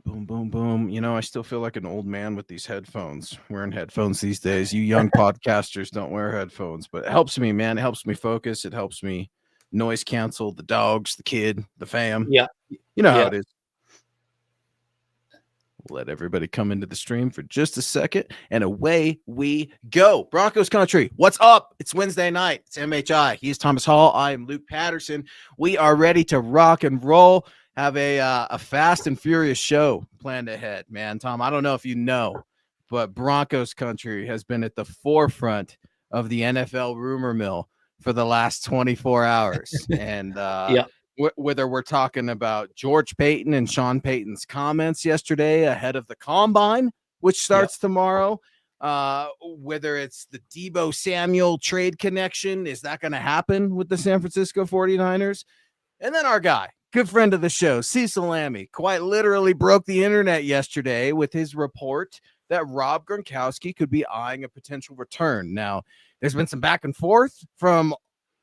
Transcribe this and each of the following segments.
Boom, boom, boom. I still feel like an old man with these headphones, wearing headphones these days. You young podcasters don't wear headphones, but it helps me, man. It helps me focus. It helps me noise cancel the dogs, the kid, the fam. Yeah. You know how Yeah. it is. Let everybody come into the stream for just a second, and away we go. Broncos country, what's up? It's Wednesday night. It's MHI. He's Thomas Hall. I am Luke Patterson. We are ready to rock and roll. Have a fast and furious show planned ahead, man. Tom, I don't know if you know, but Broncos country has been at the forefront of the NFL rumor mill for the last 24 hours. And whether we're talking about George Paton and Sean Payton's comments yesterday ahead of the combine, which starts tomorrow, whether it's the Deebo Samuel trade connection, is that going to happen with the San Francisco 49ers? And then our guy, good friend of the show, Cecil Lammey, quite literally broke the internet yesterday with his report that Rob Gronkowski could be eyeing a potential return. Now, there's been some back and forth from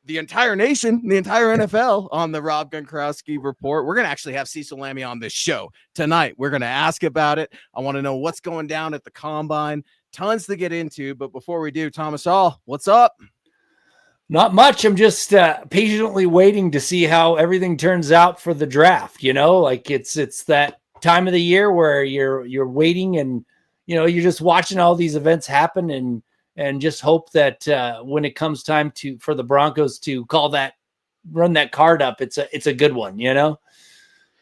the entire nation, the entire NFL on the Rob Gronkowski report. We're going to actually have Cecil Lammey on this show tonight. We're going to ask about it. I want to know what's going down at the combine. Tons to get into. But before we do, Thomas Hall, what's up? Not much. I'm just patiently waiting to see how everything turns out for the draft. Like it's that time of the year where you're waiting and, you're just watching all these events happen and just hope that when it comes time for the Broncos to run that card up, it's a good one,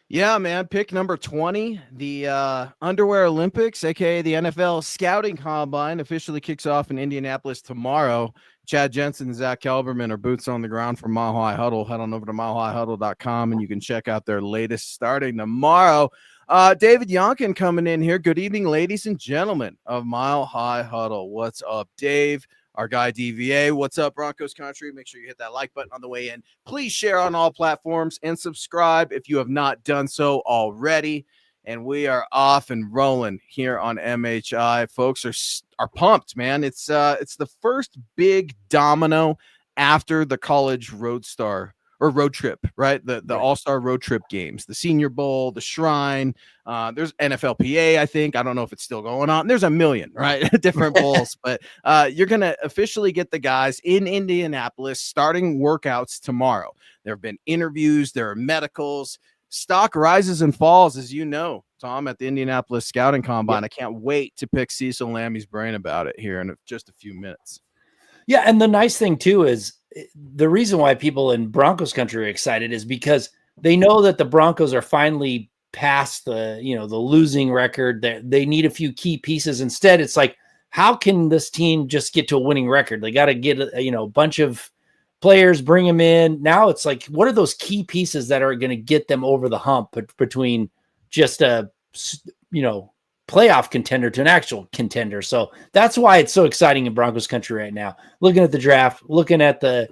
Yeah, man. Pick number 20, the Underwear Olympics, aka the NFL Scouting Combine, officially kicks off in Indianapolis tomorrow. Chad Jensen and Zach Kelberman are boots on the ground for Mile High Huddle. Head on over to milehighhuddle.com and you can check out their latest starting tomorrow. David Yonkin coming in here. Good evening, ladies and gentlemen of Mile High Huddle. What's up, Dave? Our guy DVA. What's up, Broncos country? Make sure you hit that like button on the way in. Please share on all platforms and subscribe if you have not done so already. And we are off and rolling here on MHI. Folks are pumped, man. It's the first big domino after the college road trip, right? The All-Star road trip games, the Senior Bowl, the Shrine. There's NFLPA, I think. I don't know if it's still going on. There's a million, right? Different bowls, but you're going to officially get the guys in Indianapolis starting workouts tomorrow. There have been interviews. There are medicals. Stock rises and falls, as you know, Tom, at the Indianapolis Scouting Combine. I can't wait to pick Cecil Lammey's brain about it here in just a few minutes. Yeah, and the nice thing, too, is the reason why people in Broncos country are excited is because they know that the Broncos are finally past the losing record. They need a few key pieces. Instead, it's like, how can this team just get to a winning record? They got to get a bunch of players, bring them in. Now it's like, what are those key pieces that are going to get them over the hump between just a playoff contender to an actual contender? So that's why it's so exciting in Broncos country right now. Looking at the draft, looking at the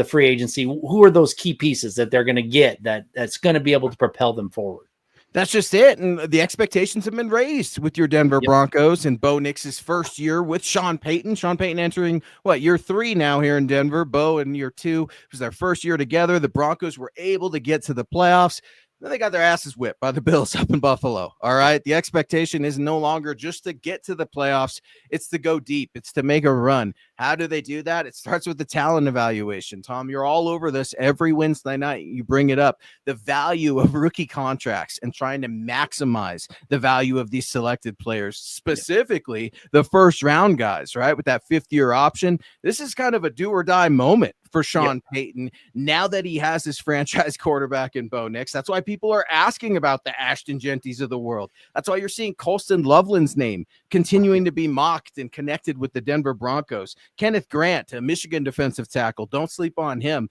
free agency, who are those key pieces that they're going to get that's going to be able to propel them forward? That's just it. And the expectations have been raised with your Denver Broncos and Bo Nix's first year with Sean Payton. Sean Payton entering year 3 now here in Denver. Bo in year 2. It was their first year together. The Broncos were able to get to the playoffs. Then they got their asses whipped by the Bills up in Buffalo. All right. The expectation is no longer just to get to the playoffs. It's to go deep. It's to make a run. How do they do that? It starts with the talent evaluation. Tom, you're all over this every Wednesday night. You bring it up. The value of rookie contracts and trying to maximize the value of these selected players, specifically the first round guys, right? With that 5th-year option. This is kind of a do or die moment for Sean Payton now that he has his franchise quarterback in Bo Nix. That's why people are asking about the Ashton Genties of the world. That's why you're seeing Colston Loveland's name continuing to be mocked and connected with the Denver Broncos. Kenneth Grant, a Michigan defensive tackle. Don't sleep on him.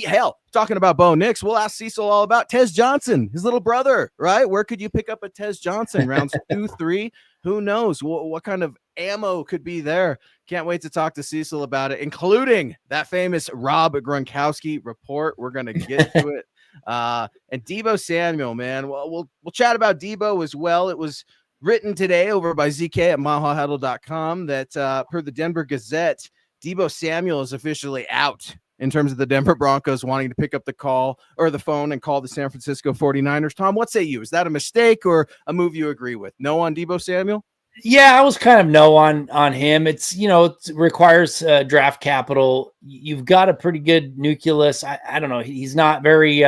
Hell, talking about Bo Nix, we'll ask Cecil all about Tez Johnson, his little brother, right? Where could you pick up a Tez Johnson? Rounds 2, 3? Who knows what kind of ammo could be there? Can't wait to talk to Cecil about it, including that famous Rob Gronkowski report. We're going to get to it. And Deebo Samuel, man. Well, we'll chat about Deebo as well. It was written today over by ZK at milehighhuddle.com that per the Denver Gazette, Deebo Samuel is officially out in terms of the Denver Broncos wanting to pick up the call or the phone and call the San Francisco 49ers. Tom, what say you? Is that a mistake or a move you agree with? No on Deebo Samuel? Yeah, I was kind of no on him. It's, it requires draft capital. You've got a pretty good nucleus. I don't know. He's not very,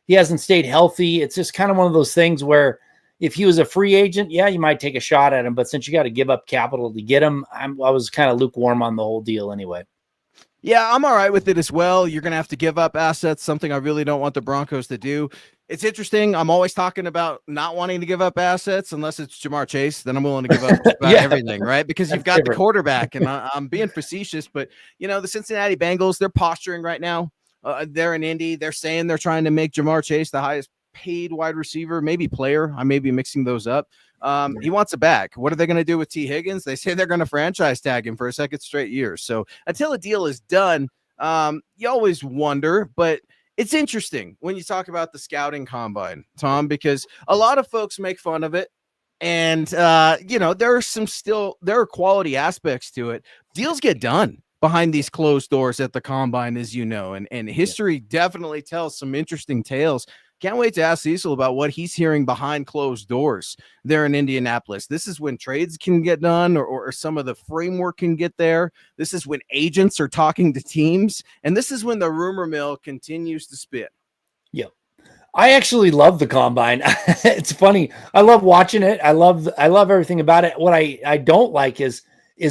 he hasn't stayed healthy. It's just kind of one of those things where if he was a free agent, yeah, you might take a shot at him. But since you got to give up capital to get him, I was kind of lukewarm on the whole deal anyway. Yeah, I'm all right with it as well. You're going to have to give up assets, something I really don't want the Broncos to do. It's interesting. I'm always talking about not wanting to give up assets unless it's Jamar Chase. Then I'm willing to give up about everything, right? Because you've got the quarterback, and I'm being facetious. But, the Cincinnati Bengals, they're posturing right now. They're in Indy. They're saying they're trying to make Jamar Chase the highest paid wide receiver, maybe player. I may be mixing those up. He wants a back. What are they going to do with T. Higgins? They say they're going to franchise tag him for a second straight year. So until a deal is done, you always wonder, but it's interesting when you talk about the scouting combine, Tom, because a lot of folks make fun of it. And, there are quality aspects to it. Deals get done behind these closed doors at the combine, as you know, and history definitely tells some interesting tales. Can't wait to ask Cecil about what he's hearing behind closed doors there in Indianapolis. This is when trades can get done or some of the framework can get there. This is when agents are talking to teams. And this is when the rumor mill continues to spin. Yeah. I actually love the combine. It's funny. I love watching it. I love everything about it. What I don't like is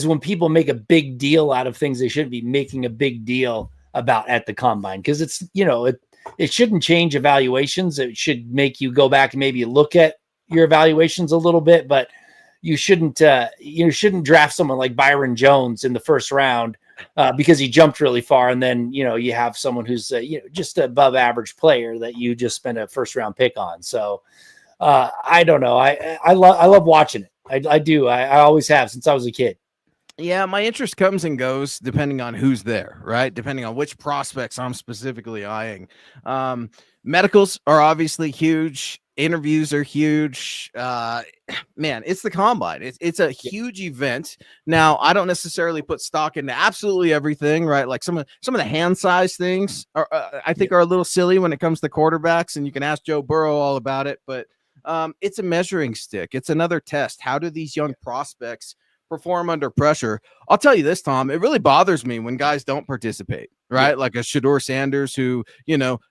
when people make a big deal out of things they shouldn't be making a big deal about at the combine. Because it's, it shouldn't change evaluations. It should make you go back and maybe look at your evaluations a little bit, but you shouldn't draft someone like Byron Jones in the first round because he jumped really far. And then, you have someone who's just above average player that you just spent a first round pick on. So I don't know. I love watching it. I do. I always have since I was a kid. Yeah, my interest comes and goes depending on who's there, right? Depending on which prospects I'm specifically eyeing. Medicals are obviously huge. Interviews are huge. Man, it's the combine. It's a huge event. Now, I don't necessarily put stock into absolutely everything, right? Like some of the hand size things are, I think, are a little silly when it comes to quarterbacks, and you can ask Joe Burrow all about it. But it's a measuring stick. It's another test. How do these young prospects perform under pressure? I'll tell you this, Tom, it really bothers me when guys don't participate, right? Yeah. Like a Shedeur Sanders who,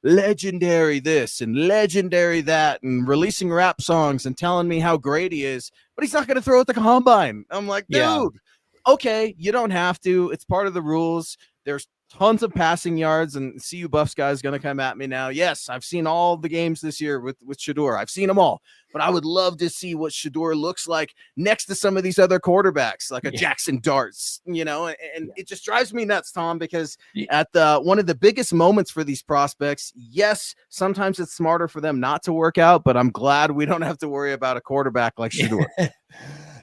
legendary this and legendary that and releasing rap songs and telling me how great he is, but he's not going to throw at the combine. I'm like, dude, okay, you don't have to. It's part of the rules. There's tons of passing yards, and CU Buffs guy is going to come at me now. Yes, I've seen all the games this year with Shedeur. I've seen them all, but I would love to see what Shedeur looks like next to some of these other quarterbacks, like a Jackson Darts, and it just drives me nuts, Tom, because at one of the biggest moments for these prospects, yes, sometimes it's smarter for them not to work out, but I'm glad we don't have to worry about a quarterback like Shedeur.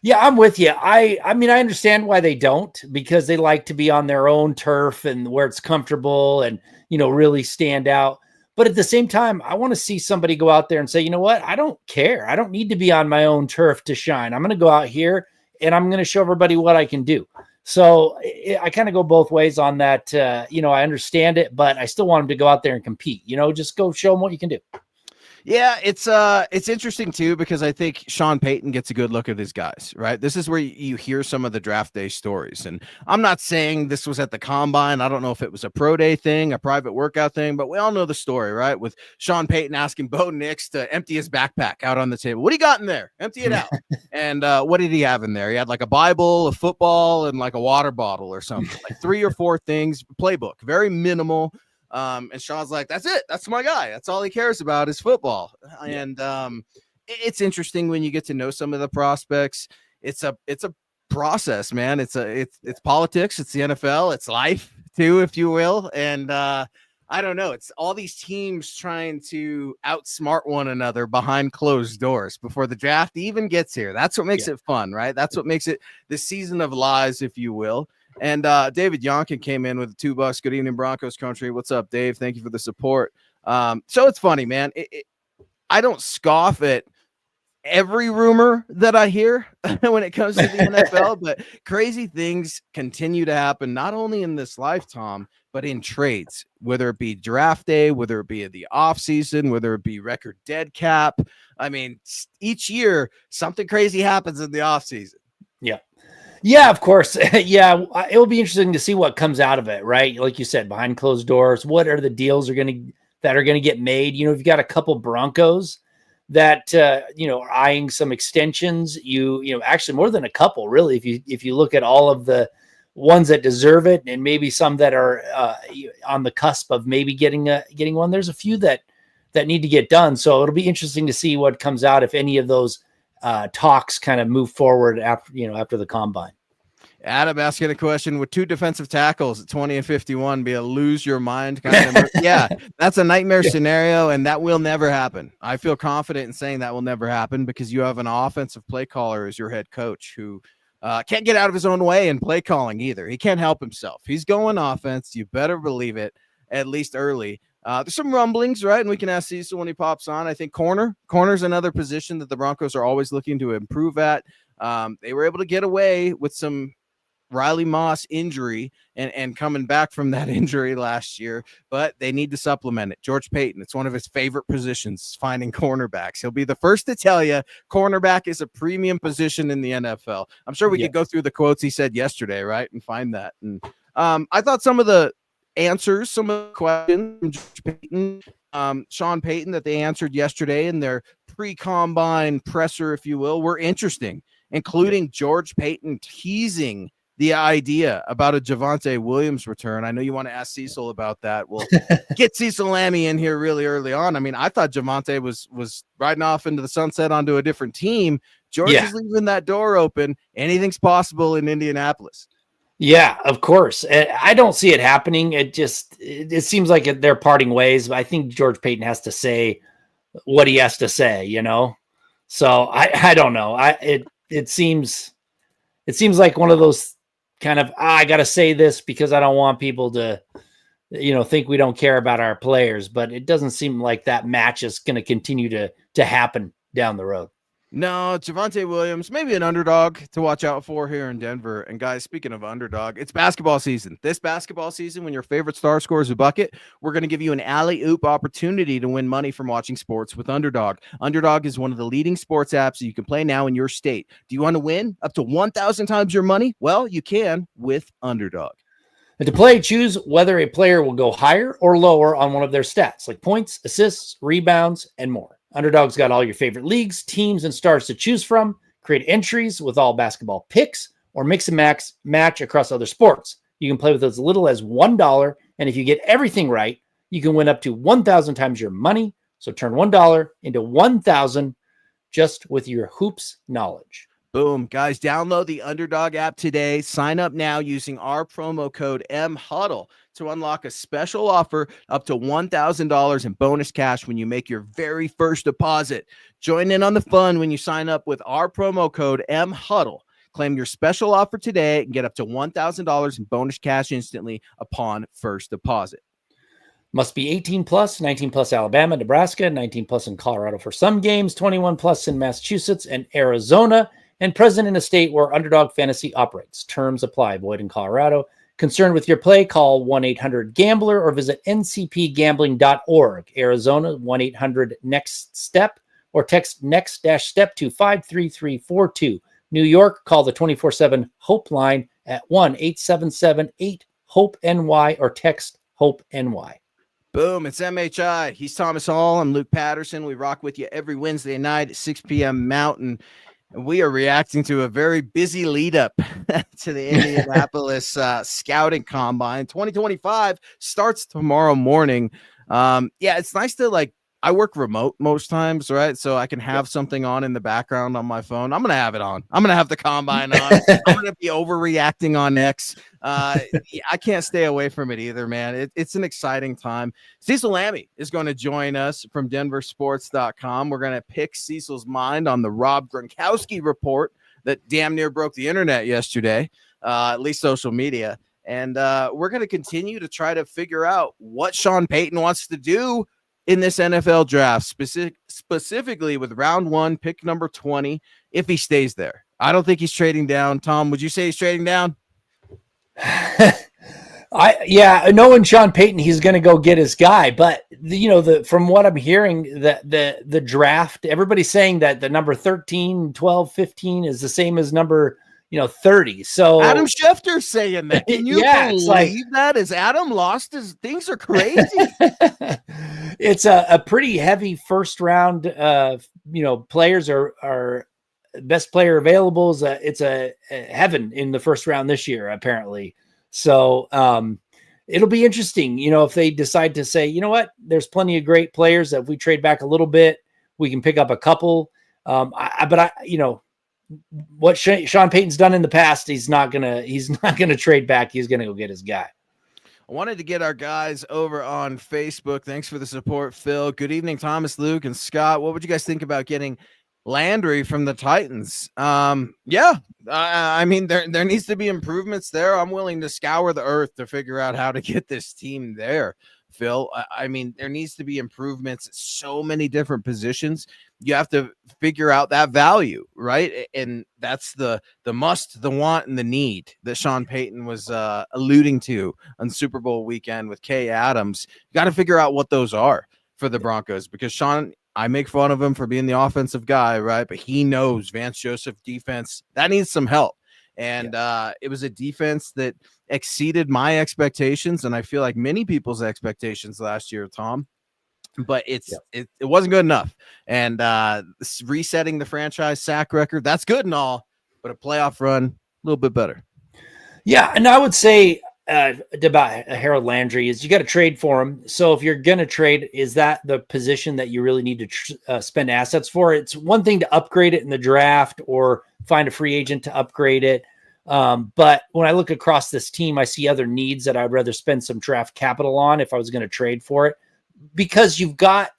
Yeah, I'm with you. I mean, I understand why they don't, because they like to be on their own turf and where it's comfortable and, really stand out. But at the same time, I want to see somebody go out there and say, you know what? I don't care. I don't need to be on my own turf to shine. I'm going to go out here and I'm going to show everybody what I can do. So I kind of go both ways on that. I understand it, but I still want them to go out there and compete, just go show them what you can do. Yeah, it's interesting too, because I think Sean Payton gets a good look at his guys, right? This is where you hear some of the draft day stories. And I'm not saying this was at the combine. I don't know if it was a pro day thing, a private workout thing, but we all know the story, right? With Sean Payton asking Bo Nix to empty his backpack out on the table. What do you got in there? Empty it out. And what did he have in there? He had like a Bible, a football, and like a water bottle or something, like 3 or 4 things, playbook, very minimal. And Sean's like, that's it. That's my guy. That's all he cares about is football. Yeah. And it's interesting when you get to know some of the prospects. It's a process, man. It's politics. It's the NFL. It's life too, if you will. And I don't know. It's all these teams trying to outsmart one another behind closed doors before the draft even gets here. That's what makes it fun, right? That's what makes it the season of lies, if you will. And David Yonkin came in with $2. Good evening, Broncos country. What's up, Dave? Thank you for the support. So it's funny, man. I don't scoff at every rumor that I hear when it comes to the NFL, but crazy things continue to happen, not only in this life, Tom, but in trades, whether it be draft day, whether it be the offseason, whether it be record dead cap. I mean, each year something crazy happens in the offseason. Yeah. Yeah, of course. Yeah, it will be interesting to see what comes out of it, right? Like you said, behind closed doors, what are the deals that are going to get made? You know, you've got a couple Broncos that are eyeing some extensions. Actually more than a couple, really. If you look at all of the ones that deserve it, and maybe some that are on the cusp of maybe getting one. There's a few that need to get done. So it'll be interesting to see what comes out if any of those talks kind of move forward after the combine. Adam asking a question: would 2 defensive tackles at 20 and 51 be a lose your mind kind of? Yeah, that's a nightmare scenario, and that will never happen. I feel confident in saying that will never happen because you have an offensive play caller as your head coach who can't get out of his own way in play calling either. He can't help himself. He's going offense. You better believe it, at least early. There's some rumblings, right? And we can ask Cecil when he pops on. I think corner's another position that the Broncos are always looking to improve at. They were able to get away with some Riley Moss injury and coming back from that injury last year, but they need to supplement it. George Paton, it's one of his favorite positions, finding cornerbacks. He'll be the first to tell you cornerback is a premium position in the NFL. I'm sure we could go through the quotes he said yesterday, right, and find that. And I thought some of the answers, some of the questions from George Paton, Sean Payton that they answered yesterday in their pre-combine presser, if you will, were interesting, including George Paton teasing the idea about a Javonte Williams return. I know you want to ask Cecil about that. We'll get Cecil Lammey in here really early on. I mean, I thought Javonte was riding off into the sunset onto a different team. George is leaving that door open. Anything's possible in Indianapolis. Yeah, of course. I don't see it happening. It seems like they're parting ways. But I think George Paton has to say what he has to say, So I don't know. It seems like one of those kind of, I got to say this because I don't want people to, think we don't care about our players, but it doesn't seem like that match is going to continue to happen down the road. No, Javonte Williams, maybe an underdog to watch out for here in Denver. And guys, speaking of underdog, it's basketball season. This basketball season, when your favorite star scores a bucket, we're going to give you an alley-oop opportunity to win money from watching sports with Underdog. Underdog is one of the leading sports apps that you can play now in your state. Do you want to win up to 1,000 times your money? Well, you can with Underdog. And to play, choose whether a player will go higher or lower on one of their stats, like points, assists, rebounds, and more. Underdog's got all your favorite leagues, teams, and stars to choose from. Create entries with all basketball picks or mix and match across other sports. You can play with as little as $1, and if you get everything right, you can win up to 1,000 times your money. So turn $1 into 1,000 just with your hoops knowledge. Boom. Guys, download the Underdog app today. Sign up now using our promo code MHuddle to unlock a special offer up to $1,000 in bonus cash when you make your very first deposit. Join in on the fun when you sign up with our promo code MHuddle. Claim your special offer today and get up to $1,000 in bonus cash instantly upon first deposit. Must be 18 plus, 19 plus Alabama, Nebraska, 19 plus in Colorado for some games, 21 plus in Massachusetts and Arizona, and present in a state where Underdog Fantasy operates. Terms apply. Void in Colorado. Concerned with your play? Call 1-800-GAMBLER or visit ncpgambling.org. Arizona, 1-800-NEXT-STEP or text NEXT-STEP to 53342. New York, call the 24/7 Hope line at 1-877-8-HOPE-NY or text HOPE-NY. Boom, it's MHI. He's Thomas Hall. I'm Luke Patterson. We rock with you every Wednesday night at 6 p.m. Mountain. And we are reacting to a very busy lead up to the Indianapolis scouting combine. 2025 starts tomorrow morning. It's nice to I work remote most times, right? So I can have something on in the background on my phone. I'm going to have it on. I'm going to have the combine on. I'm going to be overreacting on X. I can't stay away from it either, man. It's an exciting time. Cecil Lammey is going to join us from denversports.com. We're going to pick Cecil's mind on the Rob Gronkowski report that damn near broke the internet yesterday, at least social media. And we're going to continue to try to figure out what Sean Payton wants to do in this NFL draft, specifically with round 1, pick number 20, if he stays there? I don't think he's trading down. Tom, would you say he's trading down? Knowing Sean Payton, he's going to go get his guy. But from what I'm hearing, the draft, everybody's saying that the number 13, 12, 15 is the same as number 30. So Adam Schefter's saying that. Can you believe that? Is Adam lost his things are crazy? It's a pretty heavy first round. Players are best player available. It's a heaven in the first round this year, apparently. So it'll be interesting, if they decide to say, you know what, there's plenty of great players that if we trade back a little bit, we can pick up a couple. What Sean Payton's done in the past, he's not gonna trade back. He's gonna go get his guy. I wanted to get our guys over on Facebook. Thanks for the support, Phil. Good evening, Thomas, Luke, and Scott. What would you guys think about getting Landry from the Titans? I mean, there needs to be improvements there. I'm willing to scour the earth to figure out how to get this team there, Phil. I mean, there needs to be improvements at so many different positions. You have to figure out that value, right? And that's the must, the want, and the need that Sean Payton was alluding to on Super Bowl weekend with Kay Adams. You got to figure out what those are for the Broncos, because Sean, I make fun of him for being the offensive guy, right? But he knows Vance Joseph defense, that needs some help. And it was a defense that exceeded my expectations, and I feel like many people's expectations last year, Tom. But it wasn't good enough. And resetting the franchise sack record, that's good and all, but a playoff run, a little bit better. Yeah, and I would say about Harold Landry is you got to trade for him. So if you're going to trade, is that the position that you really need to spend assets for? It's one thing to upgrade it in the draft or find a free agent to upgrade it. But when I look across this team, I see other needs that I'd rather spend some draft capital on if I was going to trade for it, because you've got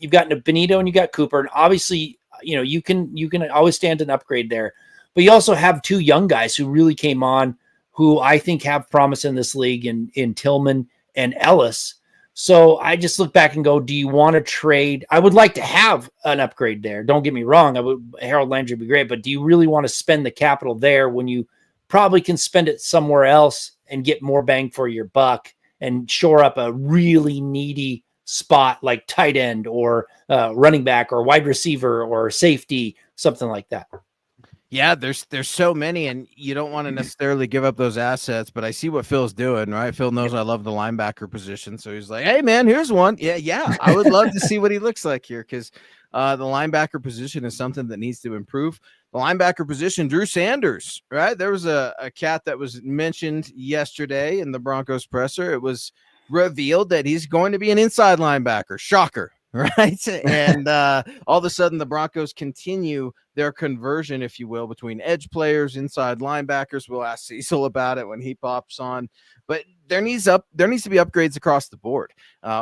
Benito and you got Cooper, and obviously, you can always stand an upgrade there, but you also have two young guys who really came on, who I think have promise in this league in Tillman and Ellis. So I just look back and go, do you want to trade? I would like to have an upgrade there. Don't get me wrong. Harold Landry would be great, but do you really want to spend the capital there when you probably can spend it somewhere else and get more bang for your buck and shore up a really needy spot like tight end or running back or wide receiver or safety, something like that? Yeah, there's so many, and you don't want to necessarily give up those assets, but I see what Phil's doing, right? Phil knows I love the linebacker position, so he's like, hey, man, here's one. Yeah, I would love to see what he looks like here, because the linebacker position is something that needs to improve. The linebacker position, Drew Sanders, right? There was a cat that was mentioned yesterday in the Broncos presser. It was revealed that he's going to be an inside linebacker. Shocker. Right. And all of a sudden the Broncos continue their conversion, if you will, between edge players, inside linebackers. We'll ask Cecil about it when he pops on, but there needs to be upgrades across the board.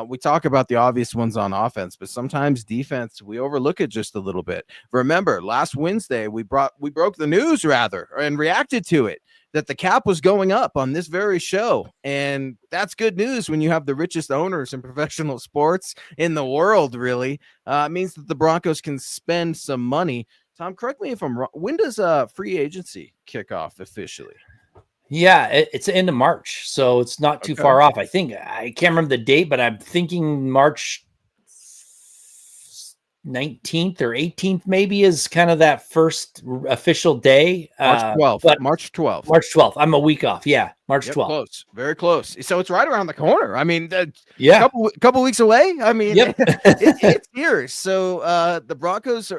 We talk about the obvious ones on offense, but sometimes defense, we overlook it just a little bit. Remember, last Wednesday, we broke the news and reacted to it, that the cap was going up on this very show. And that's good news when you have the richest owners in professional sports in the world, really. It means that the Broncos can spend some money. Tom, correct me if I'm wrong. When does free agency kick off officially? Yeah, it's the end of March, so it's not too far off. I think I can't remember the date, but I'm thinking March 19th or 18th maybe is kind of that first official day. March 12th. I'm a week off. Yeah, March 12th. Close, very close. So it's right around the corner. I mean, couple weeks away. I mean, it's here. So the Broncos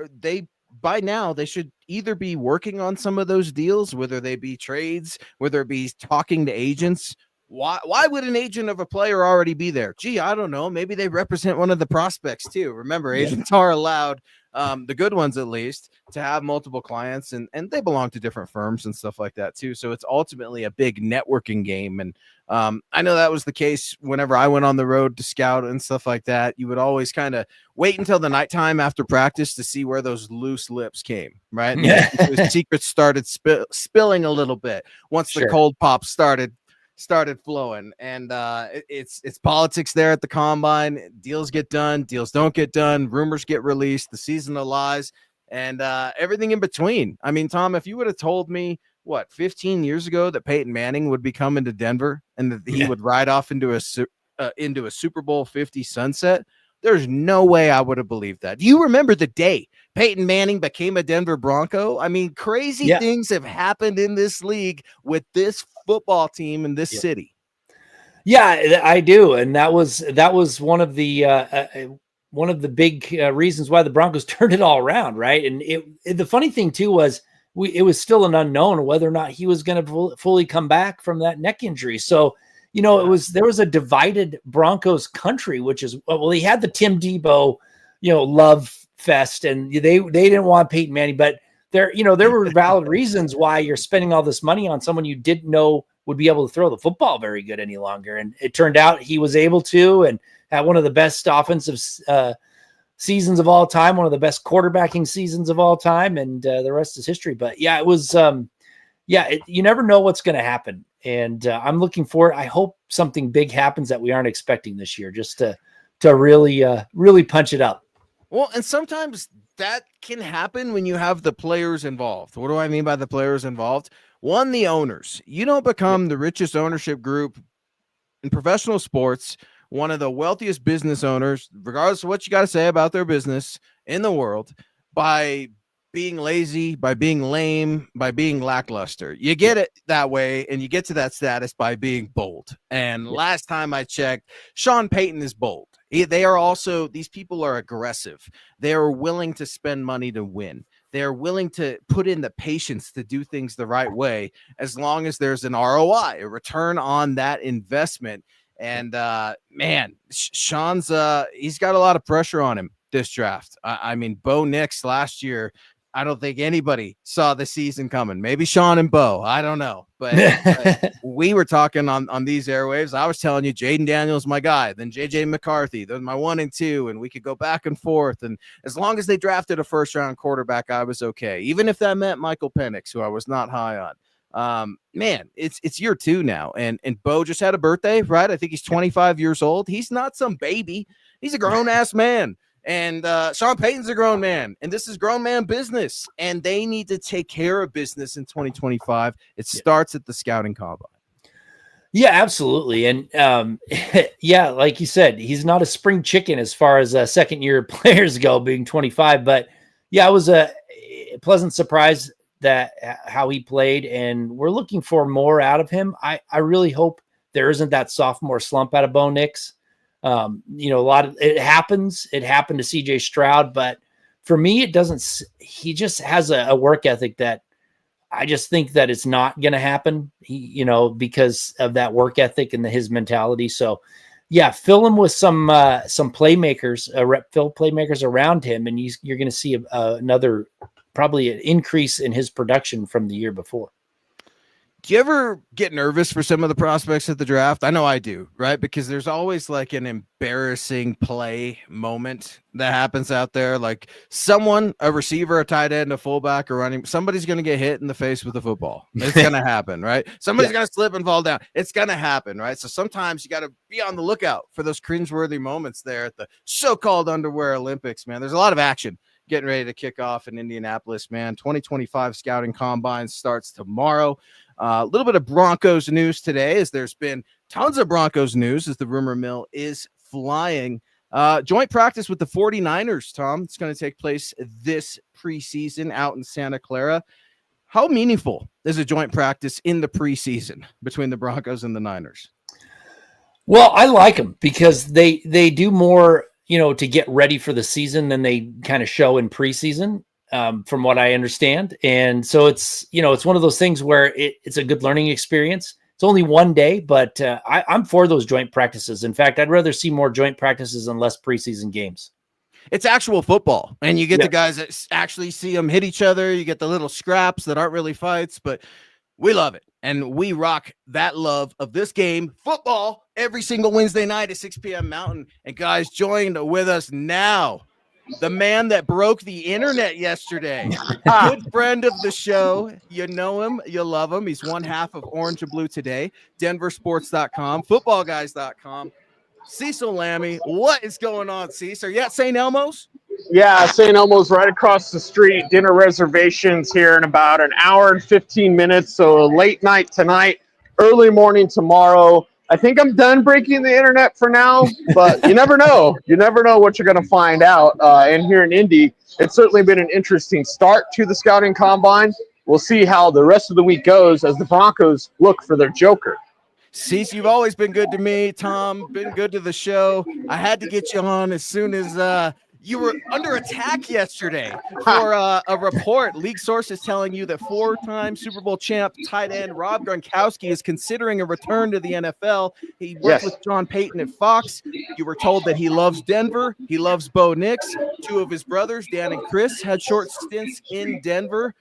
by now they should either be working on some of those deals, whether they be trades, whether it be talking to agents. Why would an agent of a player already be there? Gee, I don't know. Maybe they represent one of the prospects too. Remember, agents are allowed, the good ones at least, to have multiple clients, and they belong to different firms and stuff like that too. So it's ultimately a big networking game. And I know that was the case whenever I went on the road to scout and stuff like that. You would always kind of wait until the nighttime after practice to see where those loose lips came, right? And the secrets started spilling a little bit once the cold pop started started flowing, and it's politics there at the combine. Deals get done, deals don't get done, rumors get released, the season of lies, and everything in between. I mean, Tom, if you would have told me 15 years ago that Peyton Manning would be coming to Denver and that he would ride off into a Super Bowl 50 sunset, there's no way I would have believed that. Do you remember the day Peyton Manning became a Denver Bronco? I mean, crazy things have happened in this league with this football team in this city. Yeah, I do, and that was one of the big reasons why the Broncos turned it all around, right? And the funny thing too was it was still an unknown whether or not he was going to fully come back from that neck injury. So there was a divided Broncos country, which is, well, he had the Tim Deebo, love fest, and they didn't want Peyton Manning, but there were valid reasons why you're spending all this money on someone you didn't know would be able to throw the football very good any longer. And it turned out he was able to, and had one of the best offensive seasons of all time, one of the best quarterbacking seasons of all time, and the rest is history. But yeah, it was, you never know what's going to happen. And I'm looking forward. I hope something big happens that we aren't expecting this year, just to really punch it up. Well, and sometimes that can happen when you have the players involved. What do I mean by the players involved? One, the owners. You don't become the richest ownership group in professional sports, one of the wealthiest business owners, regardless of what you got to say about their business in the world, by being lazy, by being lame, by being lackluster. You get it that way, and you get to that status by being bold. And last time I checked, Sean Payton is bold. They are also, these people are aggressive. They are willing to spend money to win. They're willing to put in the patience to do things the right way, as long as there's an ROI, a return on that investment. And man, Sean's he's got a lot of pressure on him this draft. I mean, Bo Nix last year, I don't think anybody saw the season coming. Maybe Sean and Bo, I don't know. But we were talking on these airwaves. I was telling you, Jaden Daniels, my guy, then JJ McCarthy, those my 1 and 2, and we could go back and forth. And as long as they drafted a first-round quarterback, I was okay. Even if that meant Michael Penix, who I was not high on. Man, it's year 2 now, and Bo just had a birthday, right? I think he's 25 years old. He's not some baby. He's a grown-ass man. And Sean Payton's a grown man, and this is grown man business, and they need to take care of business in 2025. It starts at the scouting combine. Yeah, absolutely. And like you said, he's not a spring chicken as far as second-year players go, being 25. But yeah, it was a pleasant surprise that how he played, and we're looking for more out of him. I really hope there isn't that sophomore slump out of Bo Nix. A lot of it happens. It happened to CJ Stroud, but for me, it doesn't. He just has a work ethic that I just think that it's not going to happen. Because of that work ethic and his mentality. So, yeah, fill him with some playmakers, fill playmakers around him, and you're going to see another probably an increase in his production from the year before. Do you ever get nervous for some of the prospects at the draft? I know I do, right? Because there's always like an embarrassing play moment that happens out there. Like a receiver, a tight end, a fullback, or running, somebody's going to get hit in the face with a football. It's going to happen, right? Somebody's going to slip and fall down. It's going to happen, right? So sometimes you got to be on the lookout for those cringeworthy moments there at the so-called underwear Olympics, man. There's a lot of action getting ready to kick off in Indianapolis, man. 2025 scouting combine starts tomorrow. A little bit of Broncos news today, as there's been tons of Broncos news as the rumor mill is flying. Joint practice with the 49ers, Tom. It's going to take place this preseason out in Santa Clara. How meaningful is a joint practice in the preseason between the Broncos and the Niners? Well, I like them because they do more, to get ready for the season than they kind of show in preseason. From what I understand. And so it's one of those things where it's a good learning experience. It's only one day, but I'm for those joint practices. In fact, I'd rather see more joint practices and less preseason games. It's actual football, and you get the guys that actually see them hit each other. You get the little scraps that aren't really fights, but we love it. And we rock that love of this game, football, every single Wednesday night at 6 p.m. Mountain. And guys, join with us now. the man that broke the internet yesterday. Good friend of the show. You know him. You love him. He's one half of Orange and Blue Today, denversports.com, footballguys.com. Cecil Lammey. What is going on, Cecil? Are you at St. Elmo's? Yeah, St. Elmo's right across the street. Dinner reservations here in about an hour and 15 minutes. So late night tonight, early morning tomorrow. I think I'm done breaking the internet for now, but you never know. You never know what you're going to find out. And here in Indy, it's certainly been an interesting start to the scouting combine. We'll see how the rest of the week goes as the Broncos look for their joker. Cease, you've always been good to me. Tom, been good to the show. I had to get you on as soon as you were under attack yesterday for a report. League sources telling you that 4-time Super Bowl champ tight end Rob Gronkowski is considering a return to the NFL. He worked with Sean Payton at Fox. You were told that he loves Denver. He loves Bo Nix. 2 of his brothers, Dan and Chris, had short stints in Denver.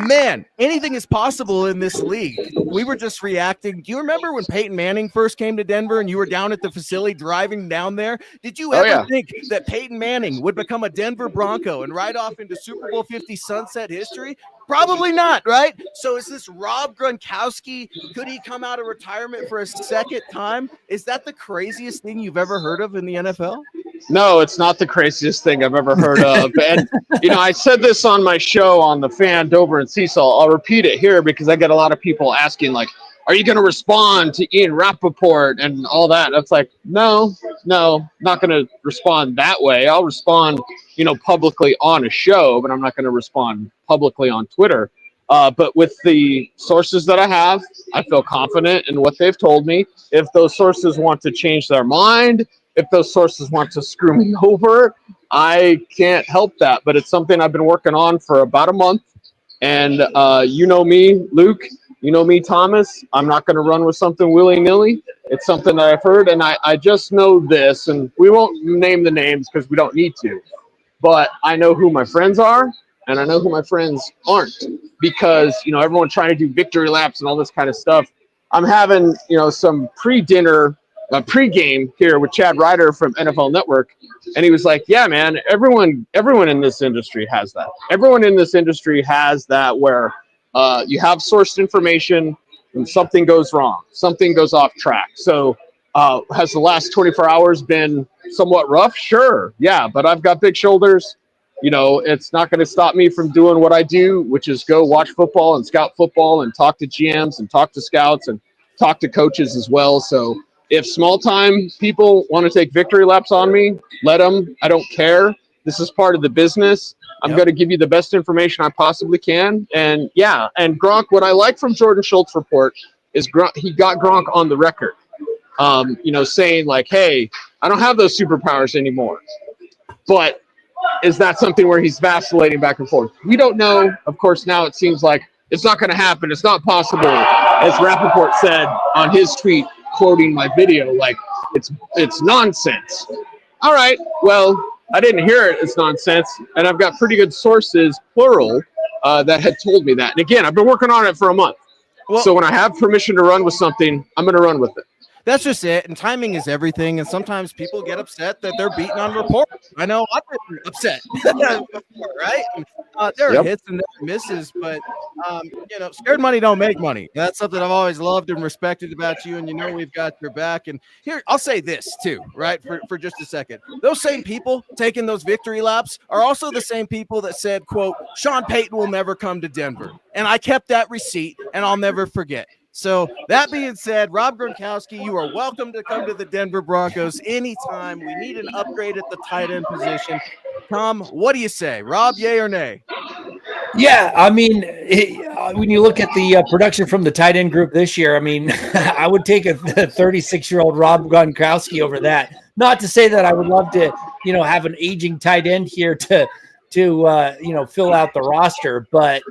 Man, anything is possible in this league. We were just reacting. Do you remember when Peyton Manning first came to Denver and you were down at the facility driving down there? Did you ever think that Peyton Manning would become a Denver Bronco and ride off into Super Bowl 50 sunset history? Probably not, right? So is this Rob Gronkowski? Could he come out of retirement for a second time? Is that the craziest thing you've ever heard of in the NFL? No, it's not the craziest thing I've ever heard of. And, I said this on my show on the Fan, Dover and Cecil. I'll repeat it here because I get a lot of people asking, like, are you going to respond to Ian Rappaport and all that? And it's like, no, not going to respond that way. I'll respond, publicly on a show, but I'm not going to respond publicly on Twitter. But with the sources that I have, I feel confident in what they've told me. If those sources want to change their mind, if those sources want to screw me over, I can't help that. But it's something I've been working on for about a month. And you know me, Luke. You know me, Thomas. I'm not going to run with something willy-nilly. It's something that I've heard, and I just know this. And we won't name the names because we don't need to. But I know who my friends are, and I know who my friends aren't. Because, everyone's trying to do victory laps and all this kind of stuff. I'm having, some pre-game here with Chad Ryder from NFL Network, and he was like, yeah, man, everyone in this industry has that. Everyone in this industry has that where you have sourced information and something goes wrong, something goes off track. So has the last 24 hours been somewhat rough? Sure, yeah, but I've got big shoulders. It's not going to stop me from doing what I do, which is go watch football and scout football and talk to GMs and talk to scouts and talk to coaches as well. So if small-time people want to take victory laps on me, let them. I don't care. This is part of the business. I'm going to give you the best information I possibly can. And, and Gronk, what I like from Jordan Schultz's report is he got Gronk on the record, saying like, hey, I don't have those superpowers anymore. But is that something where he's vacillating back and forth? We don't know. Of course, now it seems like it's not going to happen. It's not possible, as Rappaport said on his tweet, quoting my video, like it's nonsense. All right, well, I didn't hear it as nonsense, and I've got pretty good sources, plural, that had told me that. And again, I've been working on it for a month. Well, so when I have permission to run with something, I'm going to run with it. That's just it. And timing is everything. And sometimes people get upset that they're beaten on report. I know I've been upset before, right? There are hits and there are misses, but scared money don't make money. That's something I've always loved and respected about you. And we've got your back. And here, I'll say this too, right? For just a second. Those same people taking those victory laps are also the same people that said, quote, Sean Payton will never come to Denver. And I kept that receipt and I'll never forget. So that being said, Rob Gronkowski, you are welcome to come to the Denver Broncos anytime. We need an upgrade at the tight end position. Tom, what do you say? Rob, yay or nay? Yeah, I mean, when you look at the production from the tight end group this year, I mean, I would take a 36-year-old Rob Gronkowski over that. Not to say that I would love to, have an aging tight end here to fill out the roster, but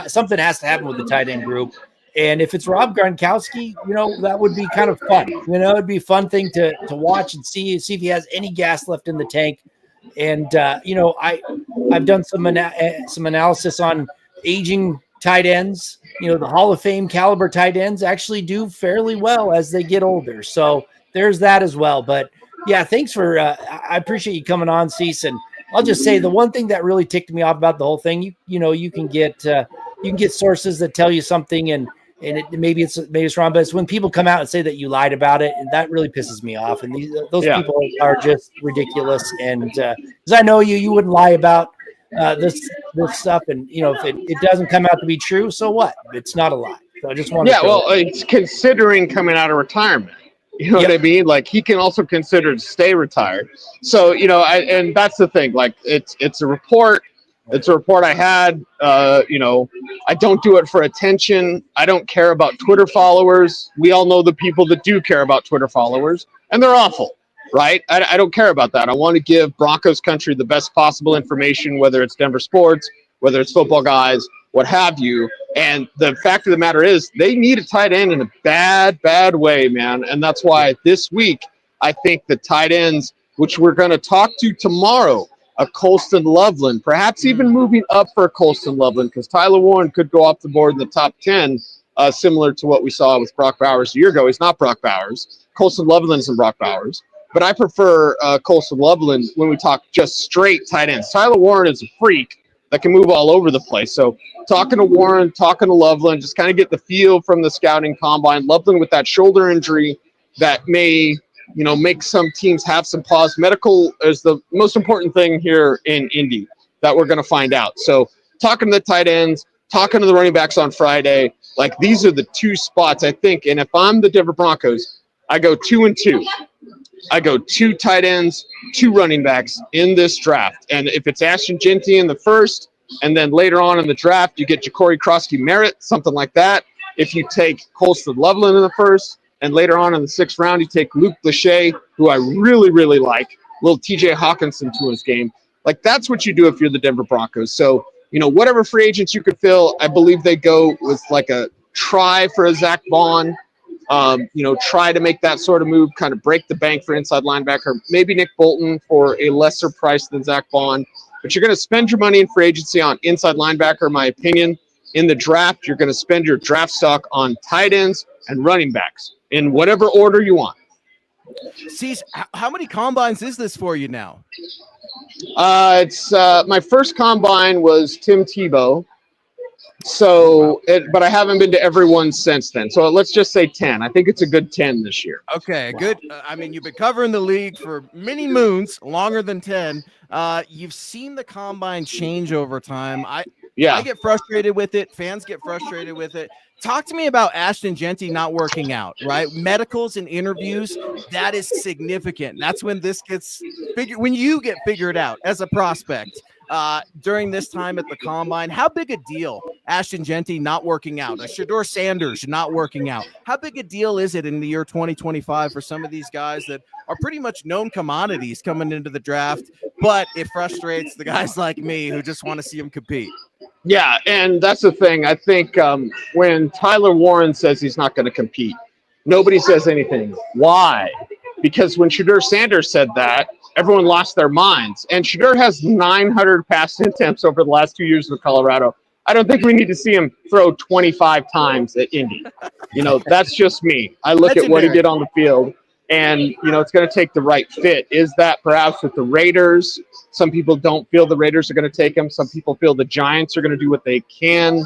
something has to happen with the tight end group. And if it's Rob Gronkowski, that would be kind of fun. It'd be a fun thing to watch and see if he has any gas left in the tank. And I've done some analysis on aging tight ends. The Hall of Fame caliber tight ends actually do fairly well as they get older. So there's that as well. But Yeah, thanks for. I appreciate you coming on, Cease. And I'll just say the one thing that really ticked me off about the whole thing. You can get sources that tell you something, and maybe it's wrong, but it's when people come out and say that you lied about it, and that really pisses me off. And those people are just ridiculous. And because I know you wouldn't lie about this stuff, and if it doesn't come out to be true, so what? It's not a lie. So I just want to. Yeah, well, it's considering coming out of retirement. You know what I mean? Like, he can also consider to stay retired. So, and that's the thing. Like, it's a report. It's a report I had. I don't do it for attention. I don't care about Twitter followers. We all know the people that do care about Twitter followers, and they're awful, right? I don't care about that. I want to give Broncos country the best possible information, whether it's Denver sports, whether it's football guys, what have you. And the fact of the matter is they need a tight end in a bad, bad way, man. And that's why this week I think the tight ends, which we're going to talk to tomorrow, a Colston Loveland, perhaps even moving up for a Colston Loveland, because Tyler Warren could go off the board in the top 10, similar to what we saw with Brock Bowers a year ago. He's not Brock Bowers. Colston Loveland isn't Brock Bowers. But I prefer Colston Loveland when we talk just straight tight ends. Tyler Warren is a freak that can move all over the place. So talking to Warren, talking to Loveland, just kind of get the feel from the scouting combine. Loveland with that shoulder injury that may, make some teams have some pause. Medical is the most important thing here in Indy that we're going to find out. So talking to the tight ends, talking to the running backs on Friday, like these are the two spots I think. And if I'm the Denver Broncos, I go 2 and 2. I go 2 tight ends, 2 running backs in this draft. And if it's Ashton Jeanty in the first, and then later on in the draft, you get Ja'Cory Crosby-Merritt, something like that. If you take Colston Loveland in the first, and later on in the 6th round, you take Luke Lachey, who I really, really like, little TJ Hawkinson to his game. Like, that's what you do if you're the Denver Broncos. So, whatever free agents you could fill, I believe they go with like a try for a Zach Vaughn. Try to make that sort of move, kind of break the bank for inside linebacker. Maybe Nick Bolton for a lesser price than Zach Vaughn. But you're going to spend your money in free agency on inside linebacker, in my opinion. In the draft, you're going to spend your draft stock on tight ends and running backs in whatever order you want. Cease, how many combines is this for you now? It's my first combine was Tim Tebow. But I haven't been to everyone since then. So let's just say 10. I think it's a good 10 this year. Okay, good. You've been covering the league for many moons, longer than 10. You've seen the combine change over time. I get frustrated with it. Fans get frustrated with it. Talk to me about Ashton Jeanty not working out, right? Medicals and interviews, that is significant. That's when this gets figured, when you get figured out as a prospect. During this time at the combine, how big a deal Ashton Jeanty not working out, Shedeur Sanders not working out, how big a deal is it in the year 2025 for some of these guys that are pretty much known commodities coming into the draft, but it frustrates the guys like me who just want to see them compete? Yeah, and that's the thing. I think when Tyler Warren says he's not going to compete, nobody says anything. Why? Because when Shedeur Sanders said that, everyone lost their minds. And Shedeur has 900 pass attempts over the last 2 years with Colorado. I don't think we need to see him throw 25 times at Indy. That's just me. I look at what he did on the field, and, it's going to take the right fit. Is that perhaps with the Raiders? Some people don't feel the Raiders are going to take him. Some people feel the Giants are going to do what they can.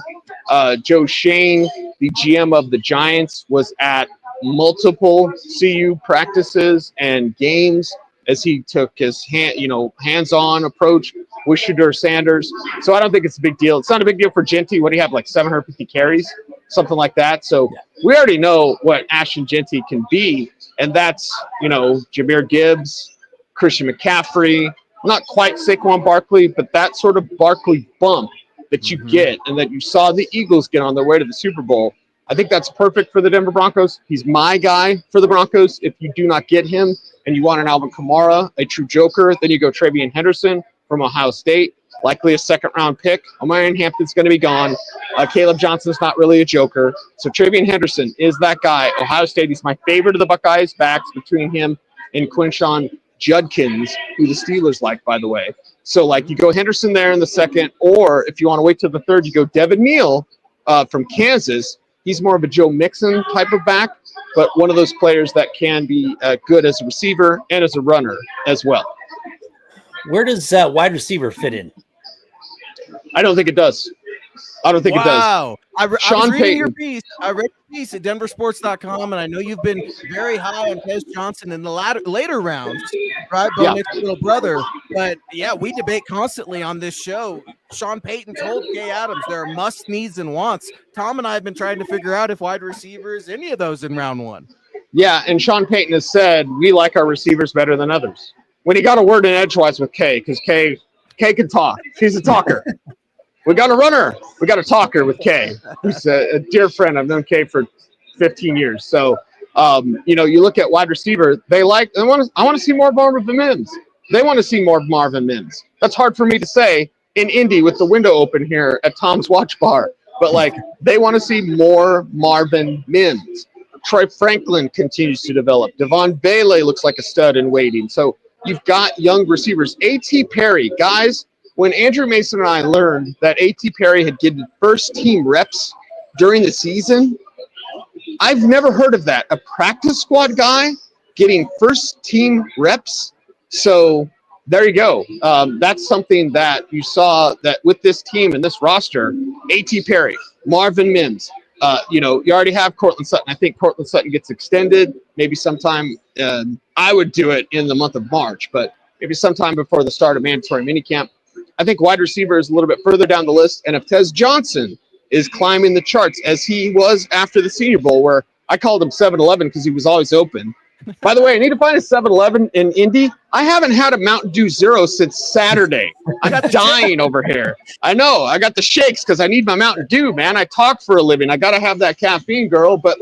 Joe Shane, the GM of the Giants, was at multiple CU practices and games as he took his hands-on approach with Shedeur Sanders. So I don't think it's a big deal. It's not a big deal for Jeanty. What do you have, like 750 carries, something like that? So we already know what Ashton Jeanty can be, and that's, Jahmyr Gibbs, Christian McCaffrey, not quite Saquon Barkley, but that sort of Barkley bump that you get and that you saw the Eagles get on their way to the Super Bowl. I think that's perfect for the Denver Broncos. He's my guy for the Broncos. If you do not get him and you want an Alvin Kamara, a true joker, then you go TreVeyon Henderson from Ohio State, likely a second-round pick. Omarion Hampton's going to be gone. Caleb Johnson's not really a joker. So TreVeyon Henderson is that guy. Ohio State, he's my favorite of the Buckeyes backs between him and Quinshon Judkins, who the Steelers like, by the way. So, you go Henderson there in the second, or if you want to wait till the third, you go Devin Neal from Kansas, He's more of a Joe Mixon type of back, but one of those players that can be good as a receiver and as a runner as well. Where does wide receiver fit in? I don't think it does. I don't think it does. Wow. I was Sean reading Payton. your piece. I read your piece at denversports.com, and I know you've been very high on Tez Johnson in the later rounds, right? Bo Nix's little brother. But, yeah, we debate constantly on this show. Sean Payton told Kay Adams there are must, needs, and wants. Tom and I have been trying to figure out if wide receivers, any of those in round one. Yeah, and Sean Payton has said we like our receivers better than others. When he got a word in edgewise with Kay, because Kay can talk. She's a talker. We got a runner. We got a talker with Kay, who's a dear friend. I've known Kay for 15 years. So, you look at wide receiver. I want to see more Marvin Mims. They want to see more Marvin Mims. That's hard for me to say in Indy with the window open here at Tom's Watch Bar. But, they want to see more Marvin Mims. Troy Franklin continues to develop. Devon Bailey looks like a stud in waiting. So, you've got young receivers. A.T. Perry, guys. When Andrew Mason and I learned that A.T. Perry had given first-team reps during the season, I've never heard of that. A practice squad guy getting first-team reps. So there you go. That's something that you saw that with this team and this roster, A.T. Perry, Marvin Mims. You already have Cortland Sutton. I think Cortland Sutton gets extended maybe sometime. I would do it in the month of March, but maybe sometime before the start of mandatory minicamp. I think wide receiver is a little bit further down the list. And if Tez Johnson is climbing the charts as he was after the Senior Bowl, where I called him 7-11 because he was always open. By the way, I need to find a 7-Eleven in Indy. I haven't had a Mountain Dew Zero since Saturday. I'm dying over here. I know. I got the shakes because I need my Mountain Dew, man. I talk for a living. I got to have that caffeine, girl. But,